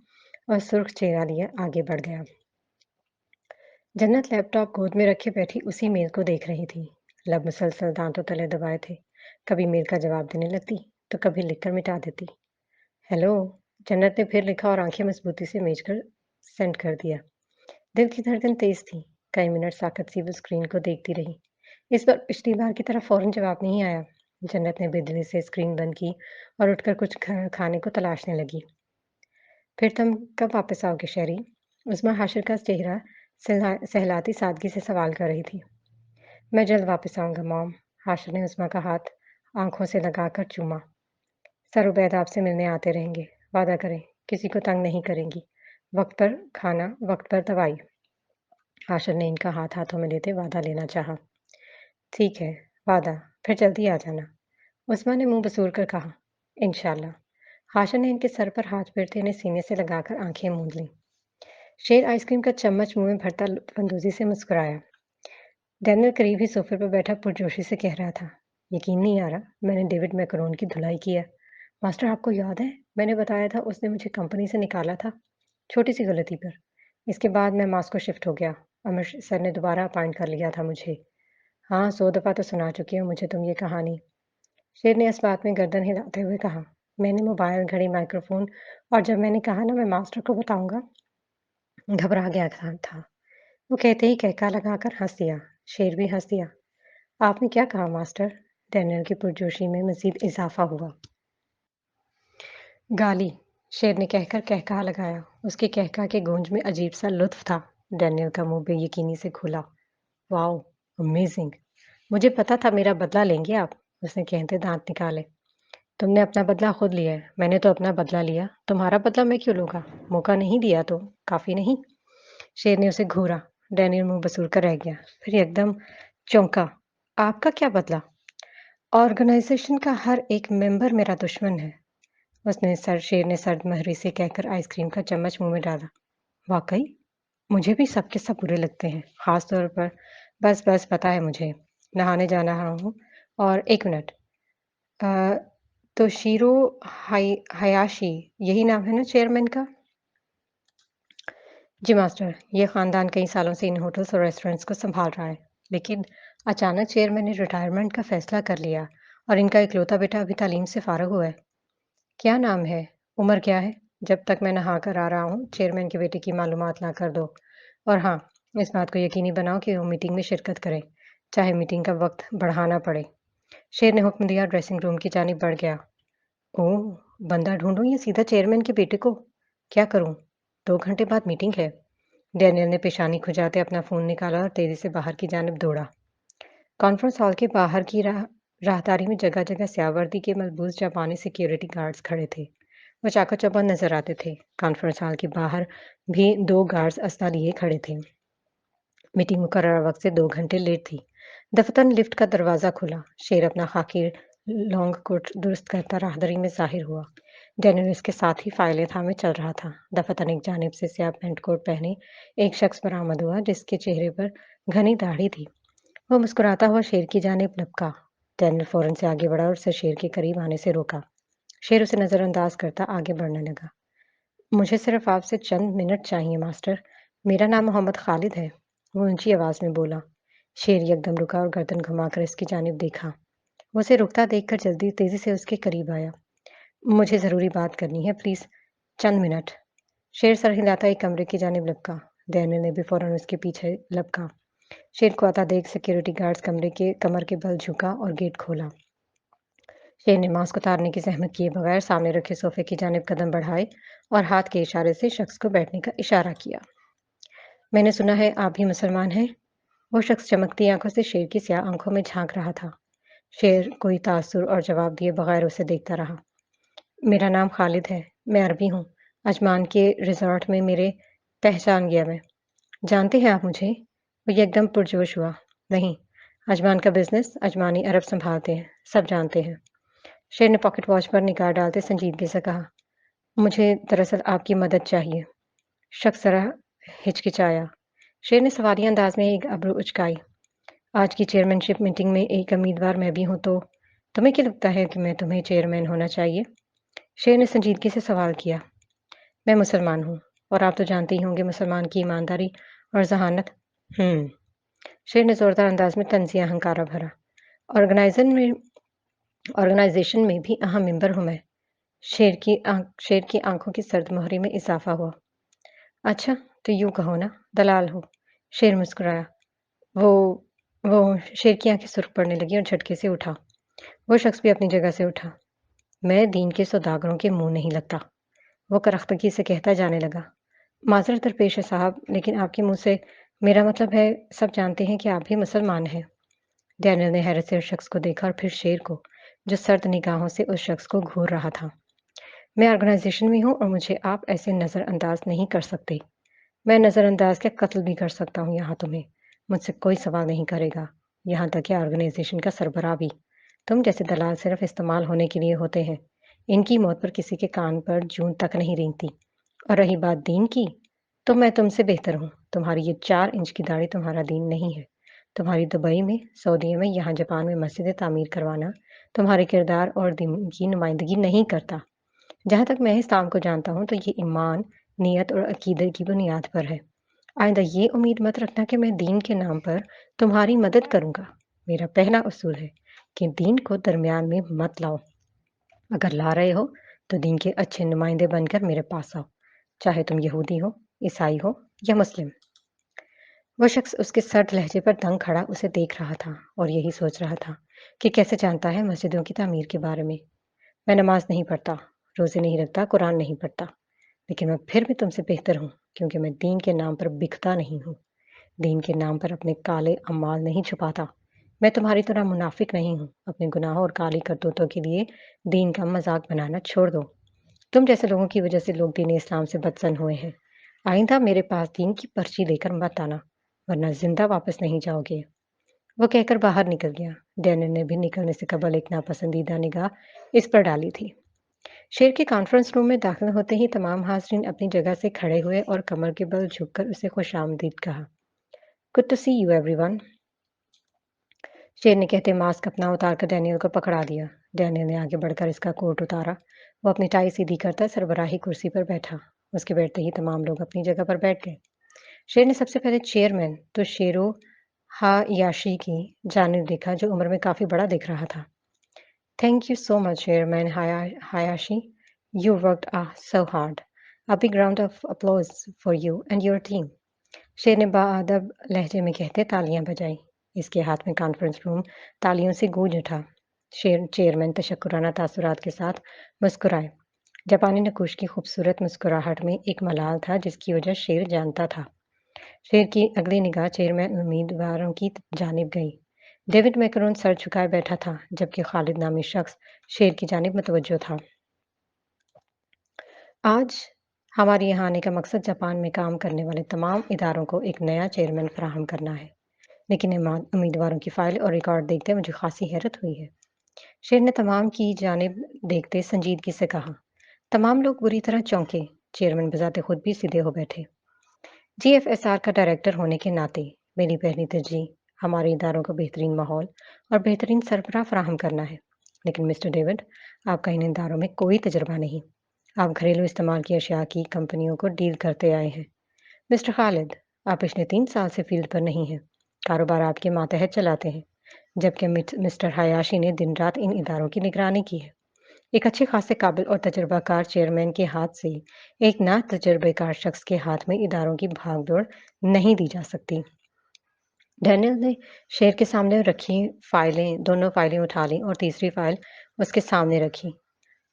A: और सुर्ख चेहरा लिए आगे बढ़ गया। जन्नत लैपटॉप गोद में रखे बैठी उसी मेल को देख रही थी। लब मुसलसल दांतों तले दबाए थे। कभी मेल का जवाब देने लगती तो कभी लिखकर मिटा देती। हेलो। जन्नत ने फिर लिखा और आंखें मजबूती से मेज कर सेंड कर दिया। दिल की धड़कन तेज थी। कई मिनट साकत सी वो स्क्रीन को देखती रही। इस बार पिछली बार की तरह फौरन जवाब नहीं आया। जन्नत ने बेदिली से स्क्रीन बंद की और उठकर कुछ खाने को तलाशने लगी। फिर तुम कब वापस आओगे शेरी? उस्मा हाशिर का चेहरा सहलाती सादगी से सवाल कर रही थी। मैं जल्द वापस आऊंगा मॉम। हाशिर ने उस्मा का हाथ आंखों से लगाकर चूमा। सर उबैद आपसे मिलने आते रहेंगे। वादा करें, किसी को तंग नहीं करेंगी। वक्त पर खाना, वक्त पर दवाई। हाशिर ने इनका हाथ हाथों में लेते वादा लेना चाहा। ठीक है, वादा। फिर जल्दी आ जाना। उस्मा ने मुंह बसूर कर कहा। इंशाल्लाह। हाशिर ने इनके सर पर हाथ फेरते इन्हें सीने से लगाकर आंखें मूंद लीं। शेर आइसक्रीम का चम्मच मुंह में भरता लुत्फानंदोज़ी से मुस्कुराया। डैनियल करीब ही सोफे पर बैठा पुरजोशी से कह रहा था। यकीन नहीं आ रहा, मैंने डेविड मैकरोन की धुलाई की है। मास्टर आपको याद है? मैंने बताया था उसने मुझे कंपनी से निकाला था। छोटी सी गलती पर। इसके बाद मैं मॉस्को शिफ्ट हो गया। अमर सर ने दोबारा अपॉइंट कर लिया था मुझे। हाँ, 100 दफ़ा तो सुना चुकी हो मुझे तुम ये कहानी। शेर ने इस बात में गर्दन हिलाते हुए कहा। मैंने मोबाइल, घड़ी, माइक्रोफोन और जब मैंने कहा ना मैं मास्टर को बताऊंगा, घबरा गया था। वो कहते ही कहका लगाकर हंस दिया। शेर भी हंस दिया। आपने क्या कहा मास्टर? डैनियल की पुरजोशी में मजीद इजाफा हुआ। गाली। शेर ने कहकर कहका लगाया। उसके कहका के गूंज में अजीब सा लुत्फ था। डैनियल का मुंह बेयकीनी से खुला। वाओ! अमेज़िंग! मुझे पता था मेरा बदला लेंगे आप, उसने कहते दाँत निकाले। तुमने अपना बदला खुद लिया है, मैंने तो अपना बदला लिया, तुम्हारा बदला मैं क्यों लूँगा? मौका नहीं दिया तो काफ़ी नहीं? शेर ने उसे घूरा। डैनियल मुँह बसूर कर रह गया, फिर एकदम चौंका। आपका क्या बदला? ऑर्गेनाइज़ेशन का हर एक मेंबर मेरा दुश्मन है, शेर ने सर्द महरी से कहकर आइसक्रीम का चम्मच मुँह में डाला। वाक़ई? मुझे भी सबके सब बुरे लगते हैं, ख़ास तौर पर बस पता है मुझे, नहाने जाना हूँ और 1 मिनट अ, तोशिरो हायाशी यही नाम है ना चेयरमैन का? जी मास्टर, ये ख़ानदान कई सालों से इन होटल्स और रेस्टोरेंट्स को सँभाल रहा है, लेकिन अचानक चेयरमैन ने रिटायरमेंट का फ़ैसला कर लिया और इनका इकलौता बेटा अभी तालीम से फ़ारिग़ हुआ है। क्या नाम है? उम्र क्या है? जब तक मैं नहा कर आ रहा हूँ, चेयरमैन के बेटे की मालूमात ना कर दो। और हाँ, इस बात को यकीनी बनाओ कि वो मीटिंग में शिरकत करे, चाहे मीटिंग का वक़्त बढ़ाना पड़े। शेर ने हुक्म दिया, ड्रेसिंग रूम की जानिब बढ़ गया। ओह! बंदा ढूँढूँ या सीधा चेयरमैन के बेटे को? क्या करूँ? 2 घंटे बाद मीटिंग है। डैनियल ने पेशानी खुजाते अपना फ़ोन निकाला और तेज़ी से बाहर की जानिब दौड़ा। कॉन्फ्रेंस हॉल के बाहर की राहदारी में जगह-जगह स्याह-वर्दी के मलबूस जापानी सिक्योरिटी गार्ड्स खड़े थे। वो चाको-चौबंद नज़र आते थे। कॉन्फ्रेंस हॉल के बाहर भी 2 गार्ड्स असला लिए खड़े थे। मीटिंग मुकर्रर वक़्त से 2 घंटे लेट थी। दफ़्तर लिफ्ट का दरवाज़ा खुला। शेर अपना खाकी लॉन्ग कोट दुरुस्त करता राहदरी में ज़ाहिर हुआ। डैनियल उसके साथ ही फ़ाइलें थामे चल रहा था। दफ़्तर एक जानिब से स्याह पैंट कोट पहने एक शख़्स बरामद हुआ, जिसके चेहरे पर घनी दाढ़ी थी। वो मुस्कुराता हुआ शेर की जानिब लपका। डैनियल फ़ौरन से आगे बढ़ा और उसे शेर के करीब आने से रोका। शेर उसे नज़रअंदाज करता आगे बढ़ने लगा। मुझे सिर्फ़ आपसे चंद मिनट चाहिए मास्टर। मेरा नाम मोहम्मद खालिद है, वो ऊँची आवाज़ में बोला। शेर यकदम रुका और गर्दन घुमाकर इसकी जानिब देखा। वो उसे रुकता देखकर जल्दी तेज़ी से उसके करीब आया। मुझे ज़रूरी बात करनी है, प्लीज़ चंद मिनट। शेर सर हिलाता एक कमरे की जानिब लपका। डैनियल ने भी फ़ौरन उसके पीछे लपका। शेर को आता देख सिक्योरिटी गार्ड्स कमरे के कमर के बल झुका और गेट खोला। शेर ने मास्क उतारने की ज़हमत किए बगैर सामने रखे सोफ़े की जानिब कदम बढ़ाए और हाथ के इशारे से शख्स को बैठने का इशारा किया। मैंने सुना है आप भी मुसलमान हैं? वो शख्स चमकती आंखों से शेर की स्याह आंखों में झांक रहा था। शेर कोई तासुर और जवाब दिए बगैर उसे देखता रहा। मेरा नाम खालिद है, मैं अरबी हूँ। अजमान के रिज़ॉर्ट में मेरे पहचान गया मैं। जानते हैं आप मुझे? वो एकदम पुरजोश हुआ। नहीं, अजमान का बिज़नेस अजमानी अरब सँभालते हैं, सब जानते हैं। शेर ने पॉकेट वॉच पर निगाह डालते संजीदगी से कहा, मुझे दरअसल आपकी मदद चाहिए। शख्स ज़रा हिचकिचाया। शेर ने सवालिया अंदाज में एक अब्रू उचकाई। आज की चेयरमैनशिप मीटिंग में एक उम्मीदवार मैं भी हूँ, तो तुम्हें क्या लगता है कि मैं तुम्हें चेयरमैन होना चाहिए? शेर ने संजीदगी से सवाल किया। मैं मुसलमान हूँ और आप तो जानते ही होंगे मुसलमान की ईमानदारी और ज़हानत। शेर ने ज़ोरदार अंदाज में तंज़िया हंकारा भरा। ऑर्गेनाइज़न में ऑर्गेनाइज़ेशन में भी अहम मेंबर हूँ मैं। शेर की आँखों की सर्द मोहरी में इज़ाफ़ा हुआ। अच्छा, तो यूँ कहो ना, दलाल हो। शेर मुस्कुराया। वो वो शेर की आँखें सुर्ख पड़ने लगीं और झटके से उठा। वो शख्स भी अपनी जगह से उठा। मैं दीन के सौदागरों के मुँह नहीं लगता। वो करख्तगी से कहता जाने लगा। माज़रत दरपेश है साहब, लेकिन आपके मुँह से मेरा मतलब है, सब जानते हैं कि आप भी मुसलमान हैं। डैनियल ने हैरत से उस शख्स को देखा और फिर शेर को, जो सर्द निगाहों से उस शख्स को घूर रहा था। मैं ऑर्गेनाइज़ेशन में हूँ और मुझे आप ऐसे नज़रअंदाज नहीं कर सकते। मैं नज़रअंदाज क्या कत्ल भी कर सकता हूँ यहाँ तुम्हें। मुझसे कोई सवाल नहीं करेगा। यहाँ तक कि ऑर्गेनाइज़ेशन का सरबराह भी। तुम जैसे दलाल सिर्फ़ इस्तेमाल होने के लिए होते हैं। इनकी मौत पर किसी के कान पर जूं तक नहीं रेंगती। और रही बात दीन की, तो मैं तुमसे बेहतर हूँ। तुम्हारी ये 4 इंच की दाढ़ी तुम्हारा दीन नहीं है। तुम्हारी दुबई में, सऊदी में, यहाँ जापान में मस्जिदें तामीर करवाना तुम्हारे किरदार और दीन की नुमाइंदगी नहीं करता। जहाँ तक मैं इस्लाम को जानता हूँ, तो ये ईमान, नियत और अकीदे की बुनियाद पर है। आइंदा ये उम्मीद मत रखना कि मैं दीन के नाम पर तुम्हारी मदद करूँगा। मेरा पहला उसूल है कि दीन को दरमियान में मत लाओ। अगर ला रहे हो, तो दीन के अच्छे नुमाइंदे बनकर मेरे पास आओ, चाहे तुम यहूदी हो, ईसाई हो या मुस्लिम। वो शख्स उसके सर्द लहजे पर दंग खड़ा उसे देख रहा था और यही सोच रहा था कि कैसे जानता है मस्जिदों की तामीर के बारे में। मैं नमाज नहीं पढ़ता, रोज़े नहीं रखता, कुरान नहीं पढ़ता, लेकिन मैं फिर भी तुमसे बेहतर हूँ, क्योंकि मैं दीन के नाम पर बिकता नहीं हूँ। دین کے نام پر اپنے کالے اعمال نہیں چھپاتا۔ میں تمہاری طرح منافق نہیں ہوں۔ اپنے گناہوں اور کالی کرتوتوں کے لیے دین کا مذاق بنانا چھوڑ دو۔ تم جیسے لوگوں کی وجہ سے لوگ دین اسلام سے بدسن ہوئے ہیں۔ آئندہ میرے پاس دین کی پرچی لے کر مت آنا، ورنہ زندہ واپس نہیں جاؤ گے۔ وہ کہہ کر باہر نکل گیا۔ ڈینیل نے بھی نکلنے سے قبل ایک ناپسندیدہ نگاہ اس پر ڈالی تھی۔ شیر کے کانفرنس روم میں داخل ہوتے ہی تمام حاضرین اپنی جگہ سے کھڑے ہوئے اور کمر کے بل جھک کر اسے خوش آمدید کہا۔ Good to see you everyone. Sher نے کہتے ماسک اپنا اتار کر ڈینیل کو پکڑا دیا۔ ڈینیل نے آگے بڑھ کر اس کا کوٹ اتارا۔ وہ اپنی ٹائی سیدھی کرتا سربراہی کرسی پر بیٹھا۔ اس کے بیٹھتے ہی تمام لوگ اپنی جگہ پر بیٹھ گئے۔ شیر نے سب سے پہلے چیئرمین تو شیرو ہایاشی کی جانب دیکھا، جو عمر میں کافی بڑا دکھ رہا تھا۔ Thank you so much chairman Hayashi, you worked so hard. A big round of applause for you and your team۔ شیر نے باادب لہجے میں کہتے تالیاں بجائی۔ اس کے ہاتھ میں کانفرنس روم تالیوں سے گونج اٹھا۔ چیئرمین تشکرانہ تاثرات کے ساتھ مسکرائے۔ جاپانی نقوش کی خوبصورت مسکراہٹ میں ایک ملال تھا جس کی وجہ شیر جانتا تھا۔ شیر کی اگلی نگاہ چیئرمین امیدواروں کی جانب گئی۔ ڈیوڈ میکرون سر جھکائے بیٹھا تھا، جبکہ خالد نامی شخص شیر کی جانب متوجہ تھا۔ آج ہمارے یہاں آنے کا مقصد جاپان میں کام کرنے والے تمام اداروں کو ایک نیا چیئرمین فراہم کرنا ہے، لیکن امیدواروں کی فائل اور ریکارڈ دیکھتے مجھے خاصی حیرت ہوئی ہے۔ شیر نے تمام کی جانب دیکھتے سنجیدگی سے کہا۔ تمام لوگ بری طرح چونکے۔ چیئرمین بذات خود بھی سیدھے ہو بیٹھے۔ جی ایف ایس آر کا ڈائریکٹر ہونے کے ناطے میری پہلی ترجیح ہمارے اداروں کو بہترین ماحول اور بہترین سربراہ فراہم کرنا ہے، لیکن مسٹر ڈیوڈ، آپ کا ان اداروں میں کوئی تجربہ نہیں۔ آپ گھریلو استعمال کی اشیاء کی کمپنیوں کو ڈیل کرتے آئے ہیں۔ مسٹر خالد، آپ پچھلے 3 سال سے فیلڈ پر نہیں ہیں۔ کاروبار آپ کے ماتحت چلاتے ہیں، جبکہ مسٹر ہایاشی نے دن رات ان اداروں کی نگرانی کی ہے۔ ایک اچھے خاصے قابل اور تجربہ کار چیئرمین کے ہاتھ سے ایک نا تجربہ کار شخص کے ہاتھ میں اداروں کی بھاگ دوڑ نہیں دی جا سکتی۔ ڈینیل نے شیر کے سامنے رکھی دونوں فائلیں اٹھا لیں اور تیسری فائل اس کے سامنے رکھی۔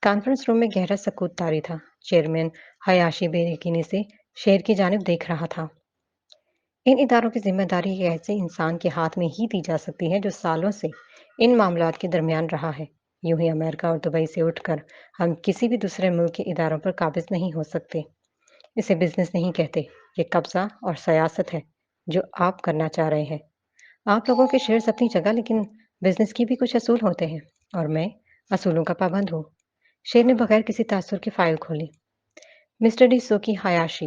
A: کانفرنس روم میں گہرا سکوت طاری تھا۔ چیئرمین ہایاشی بے یقینی سے شیر کی جانب دیکھ رہا تھا۔ ان اداروں کی ذمہ داری ایک ایسے انسان کے ہاتھ میں ہی دی جا سکتی ہے جو سالوں سے ان معاملات کے درمیان رہا ہے۔ یوں ہی امریکہ اور دبئی سے اٹھ کر ہم کسی بھی دوسرے ملک کے اداروں پر قابض نہیں ہو سکتے۔ اسے بزنس نہیں کہتے، یہ قبضہ اور سیاست ہے جو آپ کرنا چاہ رہے ہیں۔ آپ لوگوں کے شیئرز اپنی جگہ، لیکن بزنس کی بھی کچھ اصول ہوتے ہیں، اور میں اصولوں کا پابند ہوں۔ شیر نے بغیر کسی تاثر کی فائل کھولی۔ مسٹر ڈی سوکی ہایاشی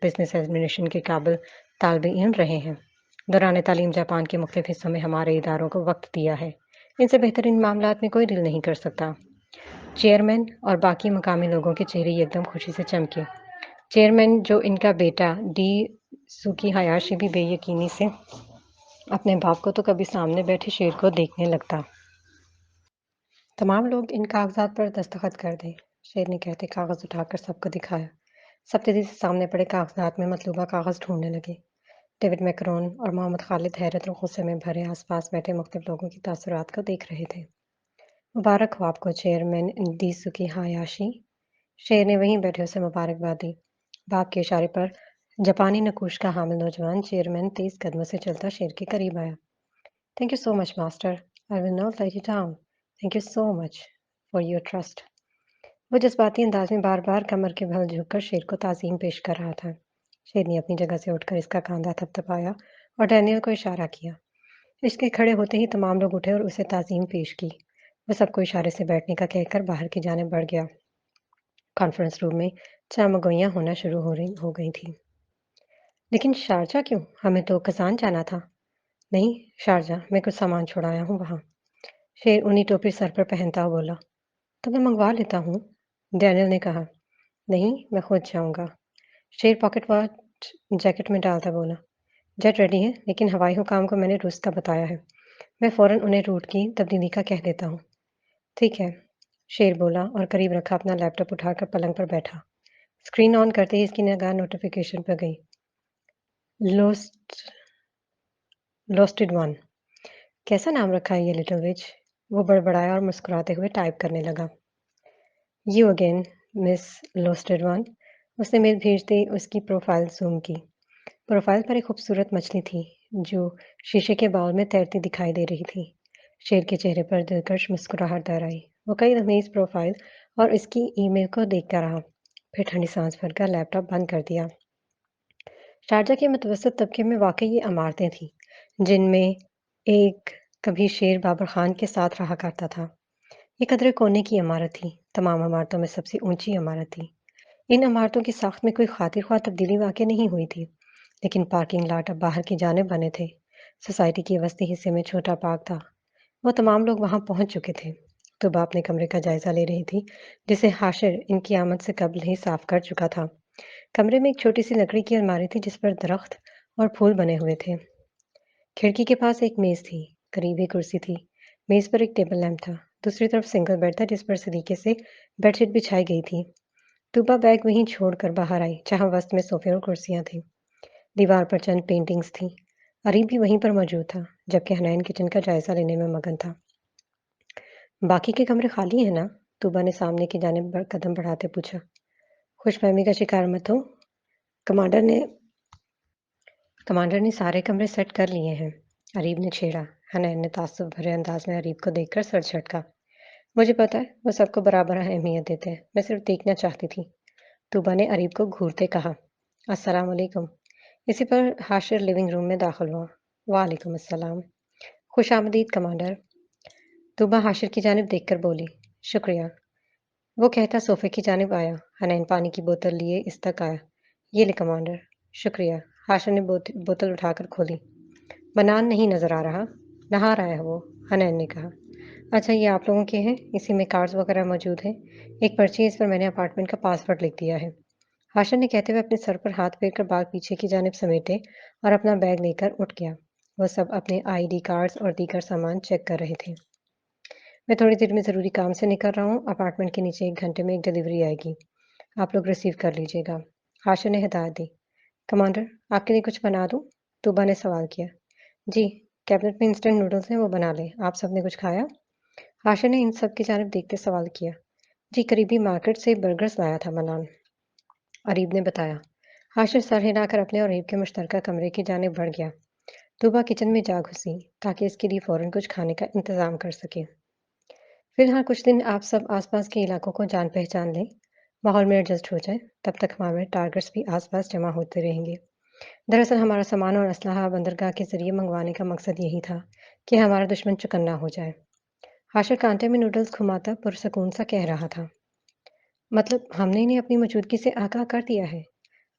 A: بزنس ایڈمنسٹریشن کے قابل طالب علم رہے ہیں۔ دوران تعلیم جاپان کے مختلف حصوں میں ہمارے اداروں کو وقت دیا ہے۔ ان سے بہتر ان معاملات میں کوئی ڈیل نہیں کر سکتا۔ چیئرمین اور باقی مقامی لوگوں کے چہرے ایک دم خوشی سے چمکے۔ چیئرمین جو ان کا بیٹا ڈی سوکی ہایاشی بھی بے یقینی سے اپنے باپ کو تو کبھی سامنے بیٹھے شیر کو دیکھنے لگتا۔ تمام لوگ ان کاغذات پر دستخط کر دیں۔ شیر نے کہتے کاغذ اٹھا کر سب کو دکھایا۔ سب تیزی سے سامنے پڑے کاغذات میں مطلوبہ کاغذ ڈھونڈنے لگے۔ ڈیوڈ میکرون اور محمد خالد حیرت اور غصے میں بھرے آس پاس بیٹھے مختلف لوگوں کی تاثرات کو دیکھ رہے تھے۔ مبارک ہو آپ کو چیئرمین ڈی سوکی ہایاشی۔ شیر نے وہیں بیٹھے اسے مبارکباد دی۔ باپ کے اشارے پر جاپانی نقوش کا حامل نوجوان چیئرمین تیز قدموں سے چلتا شیر کے قریب آیا۔ Thank you so much master, I will not let you down. Thank you so much for your trust. وہ جذباتی انداز میں بار بار کمر کے بھل جھک کر شیر کو تعظیم پیش کر رہا تھا۔ شیر نے اپنی جگہ سے اٹھ کر اس کا کاندھا تھپتھپایا اور ڈینیل کو اشارہ کیا۔ اس کے کھڑے ہوتے ہی تمام لوگ اٹھے اور اسے تعظیم پیش کی۔ وہ سب کو اشارے سے بیٹھنے کا کہہ کر باہر کی جانب بڑھ گیا۔ کانفرنس روم میں چامگوئیاں ہونا شروع ہو گئی تھیں۔ لیکن شارجہ کیوں؟ ہمیں تو کزان جانا تھا۔ نہیں شارجہ، میں کچھ سامان چھوڑایا ہوں وہاں۔ شیر اونی ٹوپی سر پر پہنتا ہوا بولا۔ تو میں منگوا لیتا ہوں، ڈینیل نے کہا۔ نہیں، میں خود جاؤں گا، شیر پاکٹ واچ جیکٹ میں ڈالتا بولا۔ جیٹ ریڈی ہے، لیکن ہوائی حکام کو میں نے روس کا بتایا ہے۔ میں فوراً انہیں روٹ کی تبدیلی کا کہہ دیتا ہوں۔ ٹھیک ہے، شیر بولا اور قریب رکھا اپنا لیپ ٹاپ اٹھا کر پلنگ پر بیٹھا۔ اسکرین آن کرتے ہی اس کی نگاہ نوٹیفیکیشن پر گئی۔ لوسٹڈ ون، کیسا نام رکھا ہے یہ لٹل وچ؟ وہ بڑبڑایا اور مسکراتے ہوئے ٹائپ کرنے لگا۔ You again miss losted one. اس نے میل بھیجتے ہی اس کی پروفائل زوم کی۔ प्रोफाइल पर एक खूबसूरत मछली थी, जो शीशे के बाउल में तैरती दिखाई दे रही थी। शेर के चेहरे पर दिलकश मुस्कुराहट दर आई। वो कई तमीज़ प्रोफाइल और इसकी ईमेल को देखता रहा, फिर ठंडी सांस भरकर लैपटॉप बंद कर दिया। शारजा के मुतवसत तबके में वाकई ये इमारतें थीं, जिनमें एक कभी शेर बाबर खान के साथ रहा करता था। ये कदरे कोने की इमारत थी, तमाम इमारतों में सबसे ऊंची इमारत थी। इन इमारतों की साख्त में कोई खातिर ख्वाह तब्दीली वाक़ई नहीं हुई थी, लेकिन पार्किंग लॉट अब बाहर की जानिब बने थे। सोसाइटी के वस्ती हिस्से में छोटा पार्क था। वो तमाम लोग वहां पहुंच चुके थे। तुबा अपने कमरे का जायजा ले रही थी, जिसे हाशिर इनकी आमद से कबल ही साफ कर चुका था। कमरे में एक छोटी सी लकड़ी की अलमारी थी, जिस पर दरख्त और फूल बने हुए थे। खिड़की के पास एक मेज थी, करीब ही कुर्सी थी। मेज पर एक टेबल लैंप था। दूसरी तरफ सिंगल बेड था, जिस पर सलीके से बेडशीट बिछाई गई थी। तूबा बैग वहीं छोड़कर बाहर आई, जहां वस्त में सोफे और कुर्सियां थीं। दीवार पर चंद पेंटिंग्स थीं। अरीब भी वहीं पर मौजूद था, जबकि हनैन किचन का जायजा लेने में मगन था। बाकी के कमरे खाली हैं ना? तूबा ने सामने की जानिब कदम बढ़ाते पूछा। खुशफहमी का शिकार मत हो। कमांडर ने कमांडर ने सारे कमरे सेट कर लिए हैं। अरीब ने छेड़ा। हनैन ने ताज्जुब भरे अंदाज में अरीब को देखकर सर झटका। मुझे पता है, वो सबको बराबर अहमियत देते हैं। मैं सिर्फ देखना चाहती थी। तूबा ने अरीब को घूरते कहा। अस्सलाम वालेकुम। इसी पर हाशिर लिविंग रूम में दाखिल हुआ। वालेकुम अस्सलाम। खुश आमदीद कमांडर। तूबा हाशिर की जानिब देखकर बोली। शुक्रिया। वो कहता सोफे की जानिब आया। हनैन पानी की बोतल लिए इस तक आया। ये ले कमांडर। शुक्रिया। हाशिर ने बोतल उठाकर खोली। मनान नहीं नजर आ रहा। नहा रहा है वो, हनैन ने कहा। अच्छा, ये आप लोगों के हैं? इसी में कार्ड्स वगैरह मौजूद हैं। एक पर्ची है, इस पर मैंने अपार्टमेंट का पासवर्ड लिख दिया है। हाशिर ने कहते हुए अपने सर पर हाथ फेरकर बाल पीछे की जानिब समेटे और अपना बैग लेकर उठ गया। वो सब अपने आईडी कार्ड्स और दीगर सामान चेक कर रहे थे। मैं थोड़ी देर में ज़रूरी काम से निकल रहा हूँ। अपार्टमेंट के नीचे 1 घंटे में एक डिलीवरी आएगी। आप लोग रिसीव कर लीजिएगा। हाशिर ने हिदायत दी। कमांडर, आपके लिए कुछ बना दूँ? तूबा ने सवाल किया। जी, कैबिनेट में इंस्टेंट नूडल्स हैं, वो बना लें। आप सबने कुछ खाया? हाशिर ने इन सब की जानिब देखते सवाल किया। जी, करीबी मार्केट से बर्गर्स लाया था मनान, अरीब ने बताया। हाशिर सर हिलाकर अपने और अरीब के मुश्तरका कमरे की जानिब बढ़ गया। तूबा किचन में जा घुसी, ताकि इसके लिए फ़ौरन कुछ खाने का इंतज़ाम कर सके। फिलहाल कुछ दिन आप सब आसपास के इलाकों को जान पहचान लें, माहौल में एडजस्ट हो जाए। तब तक हमारे टारगेट्स भी आसपास जमा होते रहेंगे। दरअसल हमारा सामान और असलहा बंदरगाह के जरिए मंगवाने का मकसद यही था कि हमारा दुश्मन चुकन्ना हो जाए। हाशिर कांटे में नूडल्स घुमाता पुरसकून सा कह रहा था। मतलब हमने इन्हें अपनी मौजूदगी से आगाह कर दिया है।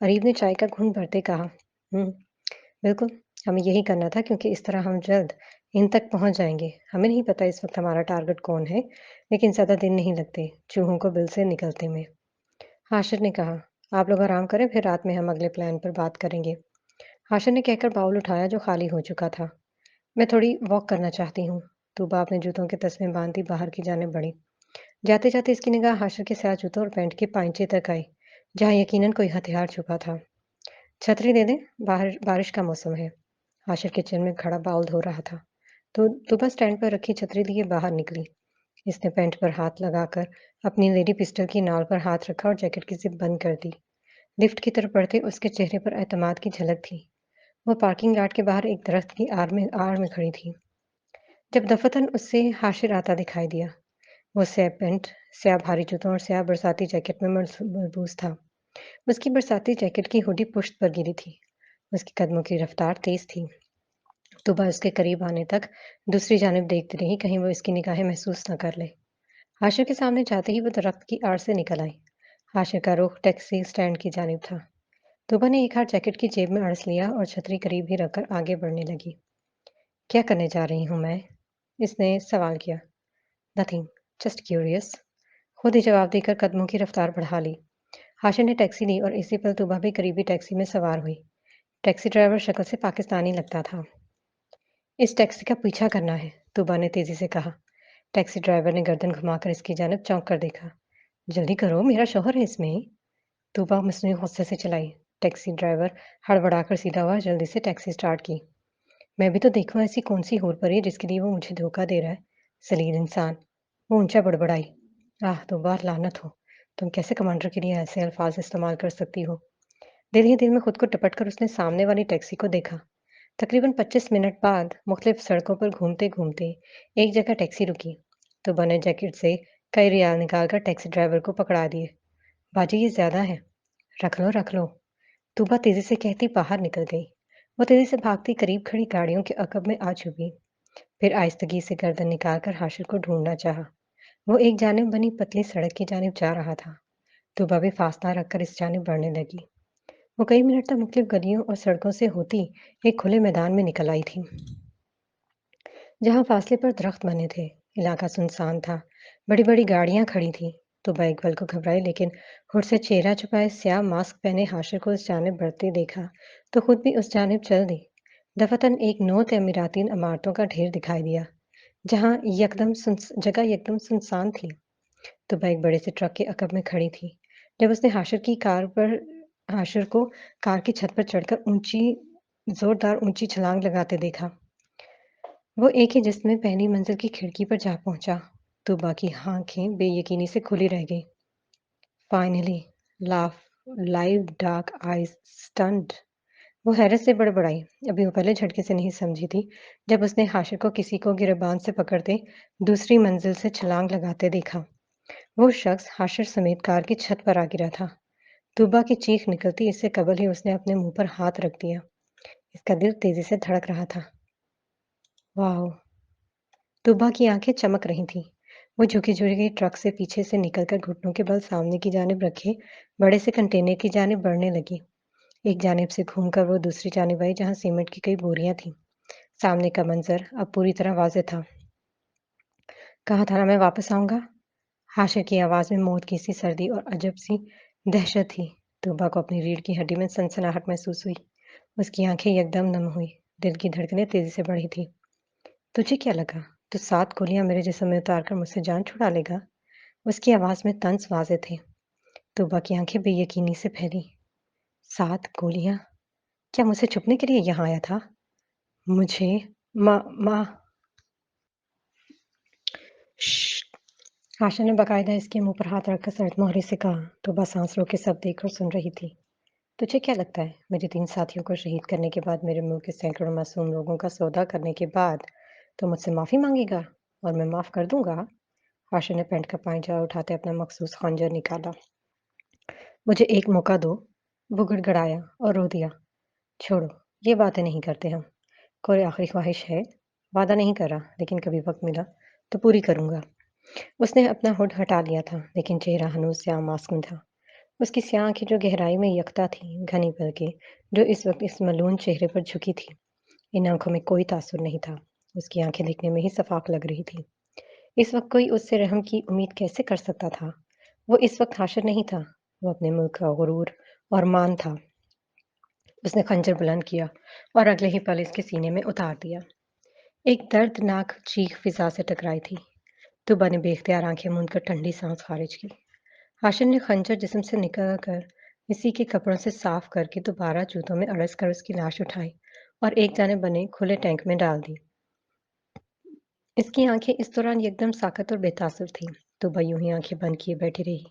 A: अरीब ने चाय का घूंट भरते कहा। बिल्कुल, हमें यही करना था, क्योंकि इस तरह हम जल्द इन तक पहुंच जाएंगे। हमें नहीं पता इस वक्त हमारा टारगेट कौन है, लेकिन ज़्यादा दिन नहीं लगते चूहों को बिल से निकलते में। हाशिर ने कहा। आप लोग आराम करें, फिर रात में हम अगले प्लान पर बात करेंगे। हाशिर ने कहकर बाउल उठाया, जो खाली हो चुका था। मैं थोड़ी वॉक करना चाहती हूँ। तूबा अपने जूतों के तस्में बांधती बाहर की जाने बढ़ी। जाते जाते इसकी निगाह हाशिर के स्याह जूतों और पैंट के पाइंचे तक आई, जहाँ यकीनन कोई हथियार छुपा था। छतरी दे दें, बाहर बारिश का मौसम है। हाशिर किचन में खड़ा बाउल धो रहा था, तो तूबा स्टैंड पर रखी छतरी लिए बाहर निकली। इसने पैंट पर हाथ लगाकर अपनी लेडी पिस्टल की नाल पर हाथ रखा और जैकेट की जिप बंद कर दी। लिफ्ट की तरफ बढ़ते उसके चेहरे पर एतमाद की झलक थी। वो पार्किंग लॉट के बाहर एक दरख्त की आड़ में खड़ी थी, जब दफतन उससे हाशिर आता दिखाई दिया। वो स्याह पैंट, स्याह भारी जूतों और स्याह बरसाती जैकेट में मलबूस था। उसकी बरसाती जैकेट की हुडी पुश्त पर गिरी थी। उसके कदमों की रफ्तार तेज थी। सुबह उसके करीब आने तक दूसरी जानिब देखती रही, कहीं वो इसकी निगाहें महसूस न कर ले। हाशिर के सामने जाते ही वो दरख्त की आड़ से निकल आई। हाशिर का रुख टैक्सी स्टैंड की जानिब था। तुबा ने एक हाथ जैकेट की जेब में अड़स लिया और छतरी करीब ही रखकर आगे बढ़ने लगी। क्या करने जा रही हूँ मैं? इसने सवाल किया। Nothing, just curious. खुद ही जवाब देकर कदमों की रफ्तार बढ़ा ली। हाशिर ने टैक्सी ली और इसी पल तुबा भी करीबी टैक्सी में सवार हुई। टैक्सी ड्राइवर शक्ल से पाकिस्तानी लगता था। इस टैक्सी का पीछा करना है, तुबा ने तेजी से कहा। टैक्सी ड्राइवर ने गर्दन घुमाकर इसकी जानब चौंक कर देखा। जल्दी करो, मेरा शौहर है इसमें। तुबा मसनूई गुस्से से चलाई। टैक्सी ड्राइवर हड़बड़ाकर सीधा हुआ, जल्दी से टैक्सी स्टार्ट की। मैं भी तो देखूं ऐसी कौन सी हूर परी है जिसके लिए वो मुझे धोखा दे रहा है। जलील इंसान। वो ऊंचा बड़बड़ाई। आह, तुबा लानत हो। तुम कैसे कमांडर के लिए ऐसे अल्फाज इस्तेमाल कर सकती हो? दिल ही दिल में खुद को टपट कर उसने सामने वाली टैक्सी को देखा। तकरीबन 25 मिनट बाद मुख्तलिफ सड़कों पर घूमते-घूमते एक जगह टैक्सी रुकी, तो बने जैकेट से कई रियाल निकालकर टैक्सी ड्राइवर को पकड़ा दिए। बाजी ये ज़्यादा है, रख लो रख लो। तूबा तेज़ी से कहती बाहर निकल गई। वो तेज़ी से भागती करीब खड़ी गाड़ियों के अकब में आ छुपी। फिर आहिस्तगी से गर्दन निकालकर हाशिर को ढूंढना चाहा। वो एक जानिब बनी पतली सड़क की जानिब जा रहा था। तूबा भी फासला रखकर इस जानिब बढ़ने लगी। वो कई मिनट तक मुख्तलिफ गलियों और सड़कों से होती एक खुले मैदान में निकल आई थी, जहाँ फासले पर दरख्त बने थे। इलाका सुनसान था। बड़ी-बड़ी गाड़ियाँ खड़ी थीं। तो एक पल को घबराई, लेकिन हुड से चेहरा छुपाए स्याह मास्क पहने हाशिर को उस जानिब बढ़ते देखा, तो खुद भी उस जानिब चल दी। दफातन एक नौ तमीराती इमारतों का ढेर दिखाई दिया, जहाँ जगह एकदम सुनसान थी। तो एक बड़े से ट्रक के अकब में खड़ी थी। जब उसने हाशिर को कार की छत पर चढ़कर जोरदार ऊंची छलांग लगाते देखा। वो एक ही जिस्म में पहली मंजिल की खिड़की पर जा पहुंचा। तो बाकी आंखें बेयकीनी से खुली रह गई। Finally laugh live dark eyes stunned. वो हैरत से बड़बड़ाई। अभी वो पहले झटके से नहीं समझी थी, जब उसने हाशिर को किसी को गिरबान से पकड़ते दूसरी मंजिल से छलांग लगाते देखा। वो शख्स हाशिर समेत कार की छत पर आ गिरा था। तूबा की चीख निकलती इससे कबल ही उसने अपने मुंह पर हाथ रख दिया। इसका दिल तेजी से धड़क रहा था। वाह! तूबा की आंखें चमक रही थीं। वो झुकी-झुकी ट्रक से पीछे से निकलकर घुटनों के बल सामने की जानिब रखे बड़े से कंटेनर की जानिब बढ़ने लगी। एक जानिब से घूमकर वो दूसरी जानिब आई, जहां सीमेंट की कई बोरियां थीं। सामने का मंजर अब पूरी तरह वाज़ेह था। कहा था ना मैं वापस आऊंगा? हाशिर की आवाज़ में मौत की सी सर्दी और अजब सी दहशत थी। तूबा को अपनी रीढ़ की हड्डी में सनसनाहट महसूस हुई। उसकी आंखें यकदम नम हुई। दिल की धड़कनें तेजी से बढ़ी थी। तुझे क्या लगा? तू 7 गोलियां मेरे जिस्म में उतारकर मुझसे जान छुड़ा लेगा? उसकी आवाज़ में तंज वाज़ेह थे। तूबा की आंखें बेयकीनी से फैली। 7 गोलियां? क्या मुझसे छुपने के लिए यहाँ आया था? मुझे माँ माँ आशा ने बाकायदा इसके मुंह पर हाथ रखकर सर्द मोहरे से कहा। तूबा सांस रोके सब देखकर सुन रही थी। तुझे क्या लगता है, मेरे 3 साथियों को शहीद करने के बाद, मेरे मुल्क के सैकड़ों मासूम लोगों का सौदा करने के बाद, तो मुझसे माफ़ी मांगेगा और मैं माफ़ कर दूंगा? आशा ने पैंट का पायजामा उठाते अपना मखसूस खंजर निकाला। मुझे एक मौका दो। वो गिड़गिड़ाया और रो दिया। छोड़ो, ये बातें नहीं करते हम। कोई आखिरी ख्वाहिश है? वादा नहीं करा, लेकिन कभी वक्त मिला तो पूरी करूंगा। उसने अपना हुड हटा लिया था, लेकिन चेहरा हनूज स्याह मास्क में था। उसकी स्याह आंखें जो गहराई में यकता थीं, घनी पलकें जो इस वक्त इस मलून चेहरे पर झुकी थी। इन आंखों में कोई तासुर नहीं था। उसकी आंखें दिखने में ही सफाक लग रही थी। इस वक्त कोई उससे रहम की उम्मीद कैसे कर सकता था? वो इस वक्त हाशिर नहीं था। वो अपने मुल्क का गुरूर और मान था। उसने खंजर बुलंद किया और अगले ही पल इसके सीने में उतार दिया। एक दर्दनाक चीख फिजा से टकराई थी। तुबा ने बेख्तियार आंखें मूंद कर ठंडी सांस खारिज की। हाशिर ने खंजर जिस्म से निकल कर इसी के कपड़ों से साफ करके दोबारा जूतों में अड़स कर उसकी लाश उठाई और एक जाने बने खुले टैंक में डाल दी। इसकी आंखें इस दौरान एकदम साकत और बेतासुर थीं। तुबा यूं ही आंखें बंद किए बैठी रही।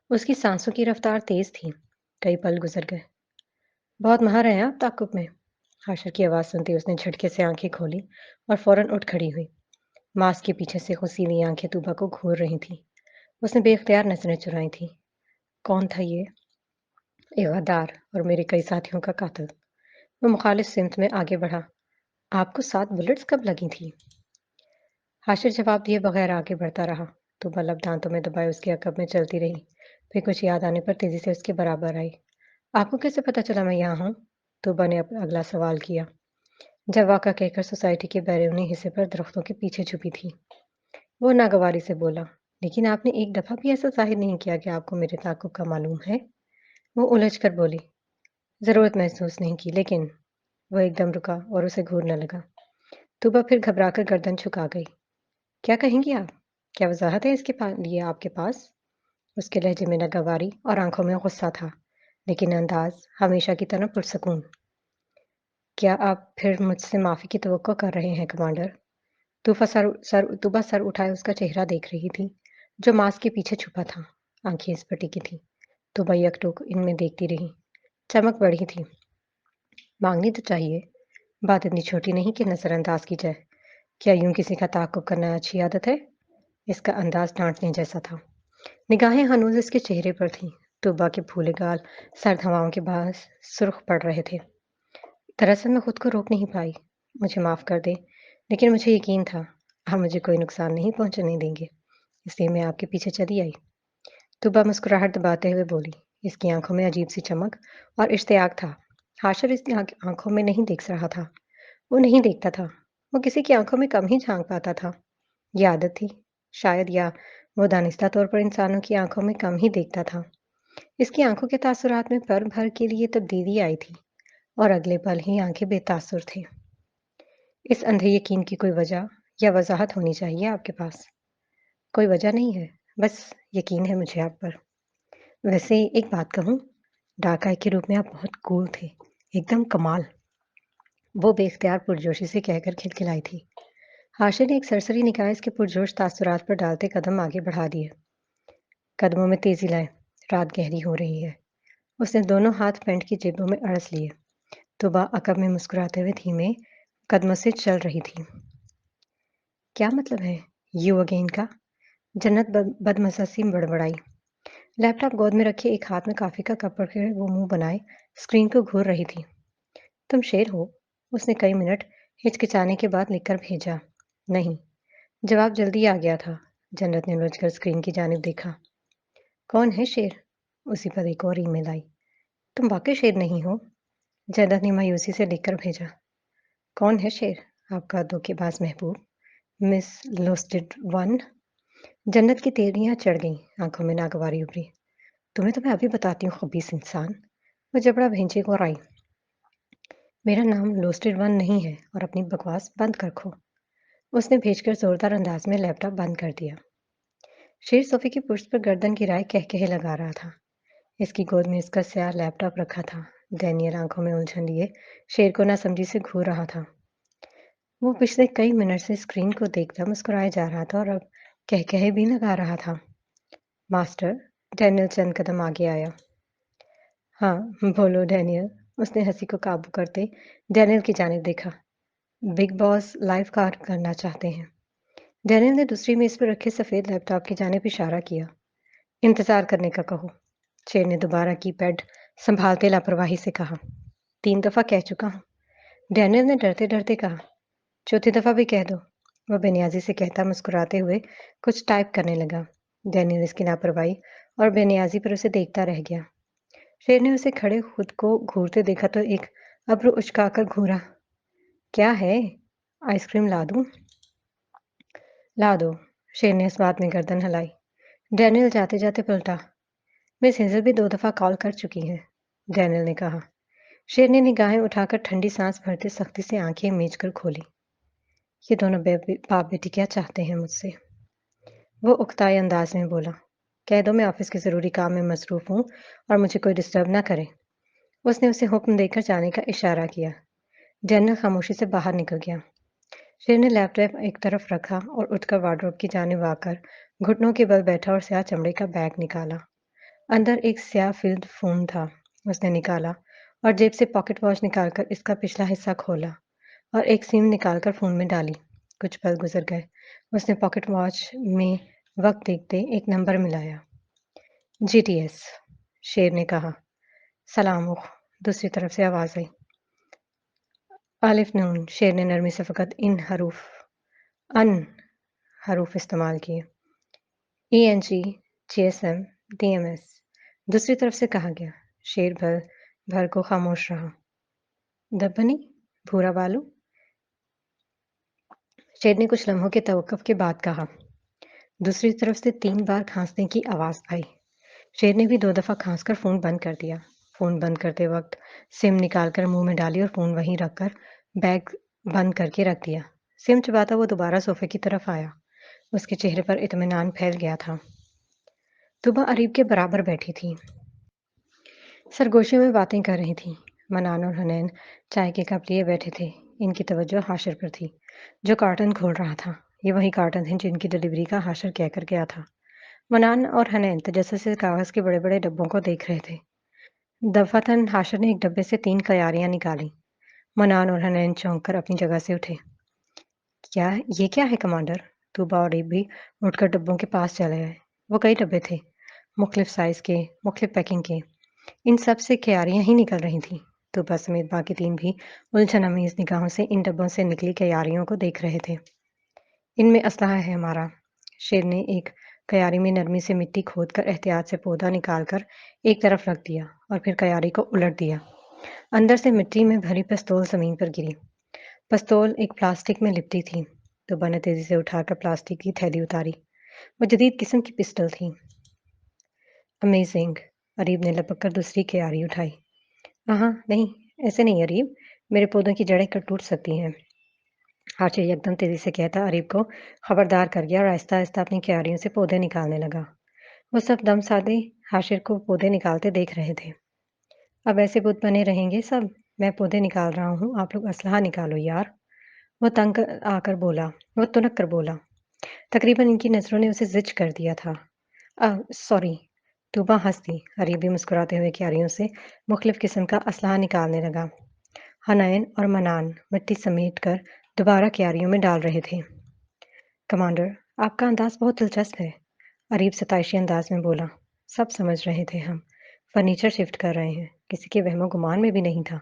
A: उसकी सांसों की रफ्तार तेज थी। कई पल गुजर गए। बहुत माहिर हैं आप ताक़ुब में। हाशिर की आवाज़ सुनते ही उसने झटके से आंखें खोली और फौरन उठ खड़ी हुई। मास्क के पीछे से खुसी हुई आंखें तूबा को घूर रही थीं। उसने बेख्तियार नजरें चुराई थीं। कौन था ये? एक गद्दार और मेरे कई साथियों का कातिल। वो मुखालिफ सिमत में आगे बढ़ा। आपको 7 बुलेट्स कब लगी थी? हाशिर जवाब दिए बगैर आगे बढ़ता रहा। तूबा लब दांतों में दबाए उसके अकब में चलती रही। फिर कुछ याद आने पर तेजी से उसके बराबर आई। आपको कैसे पता चला मैं यहाँ हूँ? तूबा ने अगला सवाल किया। जब वाक़ा कहकर सोसाइटी के बैरूनी हिस्से पर दरख्तों के पीछे छुपी थी। वो नागवारी से बोला, लेकिन आपने एक दफ़ा भी ऐसा ज़ाहिर नहीं किया कि आपको मेरे ताक़ुब का मालूम है। वो उलझ कर बोली, ज़रूरत महसूस नहीं की, लेकिन वो एकदम रुका और उसे घूरने लगा। तूबा फिर घबराकर गर्दन झुका गई। क्या कहेंगी आप? क्या वज़ाहत है इसके लिए आपके पास? उसके लहजे में नागवारी और आंखों में गुस्सा था, लेकिन अंदाज हमेशा की तरह पुरसकून। क्या आप फिर मुझसे माफ़ी की तवक्को कर रहे हैं कमांडर? तूबा सर उठाए उसका चेहरा देख रही थी, जो मास्क के पीछे छुपा था। आंखें इस पर टिकी थी। तूबा यकटुक इनमें देखती रही। चमक बढ़ी थी। माँगनी तो चाहिए, बात इतनी छोटी नहीं कि नज़रअंदाज की जाए। क्या यूँ किसी का ताक़्क़ुब करना अच्छी आदत है? इसका अंदाज़ डाँटने जैसा था। निगाहें हनूज़ इसके चेहरे पर थीं। तौबा के फूले गाल सर्द हवाओं के पास सुर्ख पड़ रहे थे। दरअसल मैं खुद को रोक नहीं पाई। मुझे माफ़ कर दें, लेकिन मुझे यकीन था, आप मुझे कोई नुकसान नहीं पहुँचने देंगे, इसलिए मैं आपके पीछे चली आई। तौबा मुस्कुराहट दबाते हुए बोली। इसकी आँखों में अजीब-सी चमक और इश्तियाक था। हाशर इसकी आँखों में नहीं देख रहा था। वो नहीं देखता था। वो किसी की आँखों में कम ही झाँक पाता था। ये आदत थी, शायद, या वो दानिस्ता तौर पर इंसानों की आँखों में कम ही देखता था। इसकी आँखों के तासुरात में पल भर के लिए तब्दीली आई थी और अगले पल ही आँखें बेतासुर थीं। इस अंधे यकीन की कोई वजह या वज़ाहत होनी चाहिए आपके पास। कोई वजह नहीं है, बस यकीन है मुझे आप पर। वैसे एक बात कहूँ, डार्क आई के रूप में आप बहुत कूल थे, एकदम कमाल। वो बेइख्तियार पुरजोशी से कहकर खिलखिलाई थी। हाशिर ने एक सरसरी निगाह इसके पुरजोश तासुरात पर डालते कदम आगे बढ़ा दिए। कदमों में तेज़ी लाएँ, रात गहरी हो रही है। उसने दोनों हाथ पैंट की जेबों में अड़स लिए। तौबा अकब में मुस्कुराते हुए धीमे कदमों से चल रही थी। क्या मतलब है यू अगेन का? जन्नत बदमज़ा सी बड़बड़ाई। लैपटॉप गोद में रखे एक हाथ में कॉफ़ी का कप पकड़े वो मुंह बनाए स्क्रीन को घूर रही थी। तुम शेर हो? उसने कई मिनट हिचकिचाने के बाद लिखकर भेजा। नहीं। जवाब जल्दी आ गया था। जन्नत ने उलझकर स्क्रीन की जानिब देखा। कौन है शेर? उसी पर एक और ईमेल आई। तुम वाकई शेर नहीं हो? जन्नत ने मायूसी से लिखकर भेजा। कौन है शेर? आपका धोखेबाज महबूब, मिस लोस्टेड वन। जन्नत की तेलियां चढ़ गईं, आंखों में नागवारी उभरी। तुम्हें तो मैं अभी बताती हूँ, खबीस इंसान। वो जबड़ा भेंचे को आई। मेरा नाम लोस्टेड वन नहीं है और अपनी बकवास बंद कर रखो। उसने भेजकर जोरदार अंदाज में लैपटॉप बंद कर दिया। शेर सोफे की पुष्ट पर गर्दन गिराए कह लगा रहा था। इसकी गोद में इसका स्याह लैपटॉप रखा था। डैनियल आंखों में उलझन लिए शेर को ना समझी से घूर रहा था। वो पिछले कई मिनट से स्क्रीन को देखता मुस्कुराया जा रहा था और अब कह भी लगा रहा था। मास्टर, डैनियल चंद कदम आगे आया। हाँ, बोलो डैनियल। उसने हंसी को काबू करते डैनियल की जानिब देखा। बिग बॉस लाइव कार्ड करना चाहते हैं। डैनियल ने दूसरी मेज पर रखे सफेद लैपटॉप की जानिब इशारा किया। इंतजार करने का कहो। शेर ने दोबारा कीपैड संभालते लापरवाही से कहा। 3 दफा कह चुका हूँ। डैनियल ने डरते डरते कहा। चौथी दफा भी कह दो। वह बेनियाजी से कहता मुस्कुराते हुए कुछ टाइप करने लगा। डैनियल इसकी लापरवाही और बेनियाजी पर उसे देखता रह गया। शेर ने उसे खड़े खुद को घूरते देखा तो एक अब्रू उचकाकर घूरा। क्या है? आइसक्रीम ला दूं? ला दो। शेर ने इस बात में गर्दन हिलाई। डैनियल जाते जाते पलटा। मिस हेजल भी 2 दफा कॉल कर चुकी हैं, डैनियल ने कहा। शेर ने निगाहें उठाकर ठंडी सांस भरते सख्ती से आंखें मीच कर खोली। ये दोनों बाप बेटी क्या चाहते हैं मुझसे? वो उकताई अंदाज में बोला। कह दो मैं ऑफिस के ज़रूरी काम में मसरूफ़ हूँ और मुझे कोई डिस्टर्ब ना करे। उसने उसे हुक्म देकर जाने का इशारा किया। डैनियल खामोशी से बाहर निकल गया। शेर ने लैपटॉप एक तरफ रखा और उठकर वार्डरोब की जानिब आकर घुटनों के बल बैठा और स्याह चमड़े का बैग निकाला। अंदर एक स्याह फिल्ड फ़ोन था। उसने निकाला और जेब से पॉकेट वॉच निकालकर इसका पिछला हिस्सा खोला और एक सिम निकालकर फ़ोन में डाली। कुछ पल गुजर गए। उसने पॉकेट वॉच में वक्त देखते एक नंबर मिलाया। जीटीएस, शेर ने कहा। सलाम उख, दूसरी तरफ से आवाज़ आई। अलिफ नून, शेर ने नरमी से फ़कत अन हरूफ इस्तेमाल किए। ENG, GSM, DMS, दूसरी तरफ से कहा गया। शेर भर को खामोश रहा। दब्बनी, भूरा बालू, शेर ने कुछ लम्हों के तवक्कुफ के बाद कहा। दूसरी तरफ से 3 बार खांसने की आवाज़ आई। शेर ने भी 2 दफ़ा खांसकर फ़ोन बंद कर दिया। फ़ोन बंद करते वक्त सिम निकालकर मुंह में डाली और फ़ोन वहीं रखकर बैग बंद करके रख दिया। सिम चबाता वो दोबारा सोफे की तरफ आया। उसके चेहरे पर इत्मीनान फैल गया था। तुबा अरीब के बराबर बैठी थी। सरगोशी में बातें कर रही थीं। मनान और हनैन चाय के कप लिए बैठे थे। इनकी तवज्जो हाशिर पर थी, जो कार्टन खोल रहा था। ये वही कार्टन थे जिनकी डिलीवरी का हाशिर कहकर गया था। मनान और हनैन तजस्सुस से कागज़ के बड़े-बड़े डब्बों को देख रहे थे। दफ़ातन हाशिर ने एक डब्बे से 3 क्यारियाँ निकाली। मनान और हनैन चौंक कर अपनी जगह से उठे। क्या ये क्या है कमांडर? तूबा और ईब भी उठकर डब्बों के पास चले गए। वो कई डब्बे थे, मुख्तलिफ साइज़ के, मुख्तलिफ पैकिंग के। इन सब से क्यारियाँ ही निकल रही थीं। तूबा समेत बाकी 3 भी उलझन-अमीज़ निगाहों से इन डब्बों से निकली क्यारियों को देख रहे थे। इनमें असलहा है हमारा। शेर ने एक क्यारी में नरमी से मिट्टी खोदकर एहतियात से पौधा निकालकर एक तरफ रख दिया और फिर क्यारी को उलट दिया। अंदर से मिट्टी में भरी पिस्तौल ज़मीन पर गिरी। पिस्तौल एक प्लास्टिक में लिपटी थी। तूबा ने तेज़ी से उठाकर प्लास्टिक की थैली उतारी। वो जदीद किस्म की पिस्टल थी। अमेज़िंग! अरीब ने लपक कर दूसरी क्यारी उठाई। हाँ, नहीं, ऐसे नहीं अरीब। मेरे पौधों की जड़ें टूट सकती हैं। हाशिर एकदम तेज़ी से कहता अरीब को खबरदार कर गया और आहिस्ता-आहिस्ता अपनी क्यारियों से पौधे निकालने लगा। वो सब दम साधे हाशिर को पौधे निकालते देख रहे थे। अब ऐसे बुत बने रहेंगे सब। मैं पौधे निकाल रहा हूँ, आप लोग असलहा निकालो यार। वो तंग आकर बोला वो तुनक कर बोला। तकरीबन इनकी नज़रों ने उसे ज़िज कर दिया था। सॉरी। तूबा हँस दी। अरीब भी मुस्कुराते हुए क्यारियों से मुख्तलिफ किस्म का असलहा निकालने लगा। हनैन और मनान मिट्टी समेट कर दोबारा क्यारियों में डाल रहे थे। कमांडर, आपका अंदाज़ बहुत दिलचस्प है। अरीब सताइशी अंदाज में बोला। सब समझ रहे थे हम। फर्नीचर शिफ्ट कर रहे हैं। किसी के वहमो-गुमान में भी नहीं था।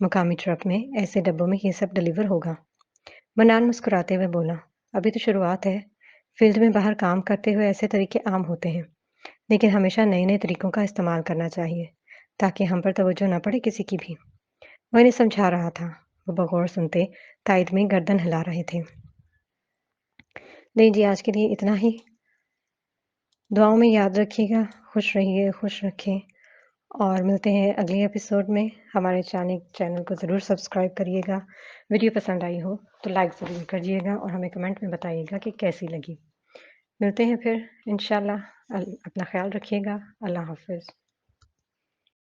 A: मुकामी ट्रक में ऐसे डब्बों में ये सब डिलीवर होगा। मनान मुस्कुराते हुए बोला, अभी तो शुरुआत है। फील्ड में बाहर काम करते हुए ऐसे तरीके आम होते हैं। लेकिन हमेशा नए-नए तरीकों का इस्तेमाल करना चाहिए, ताकि हम पर तवज्जो न पड़े किसी की भी। वो इन्हें समझा रहा था। वो बगौर सुनते तायद में गर्दन हिला रहे थे। नहीं जी, आज के लिए इतना ही। दुआओं में याद रखिएगा, खुश रहिए, खुश रखें और मिलते हैं अगले एपिसोड में। हमारे चैनल को ज़रूर सब्सक्राइब करिएगा। वीडियो पसंद आई हो तो लाइक ज़रूर करिएगा और हमें कमेंट में बताइएगा कि कैसी लगी। मिलते हैं फिर इंशाल्लाह। अपना ख़्याल रखिएगा। अल्लाह हाफ़िज़।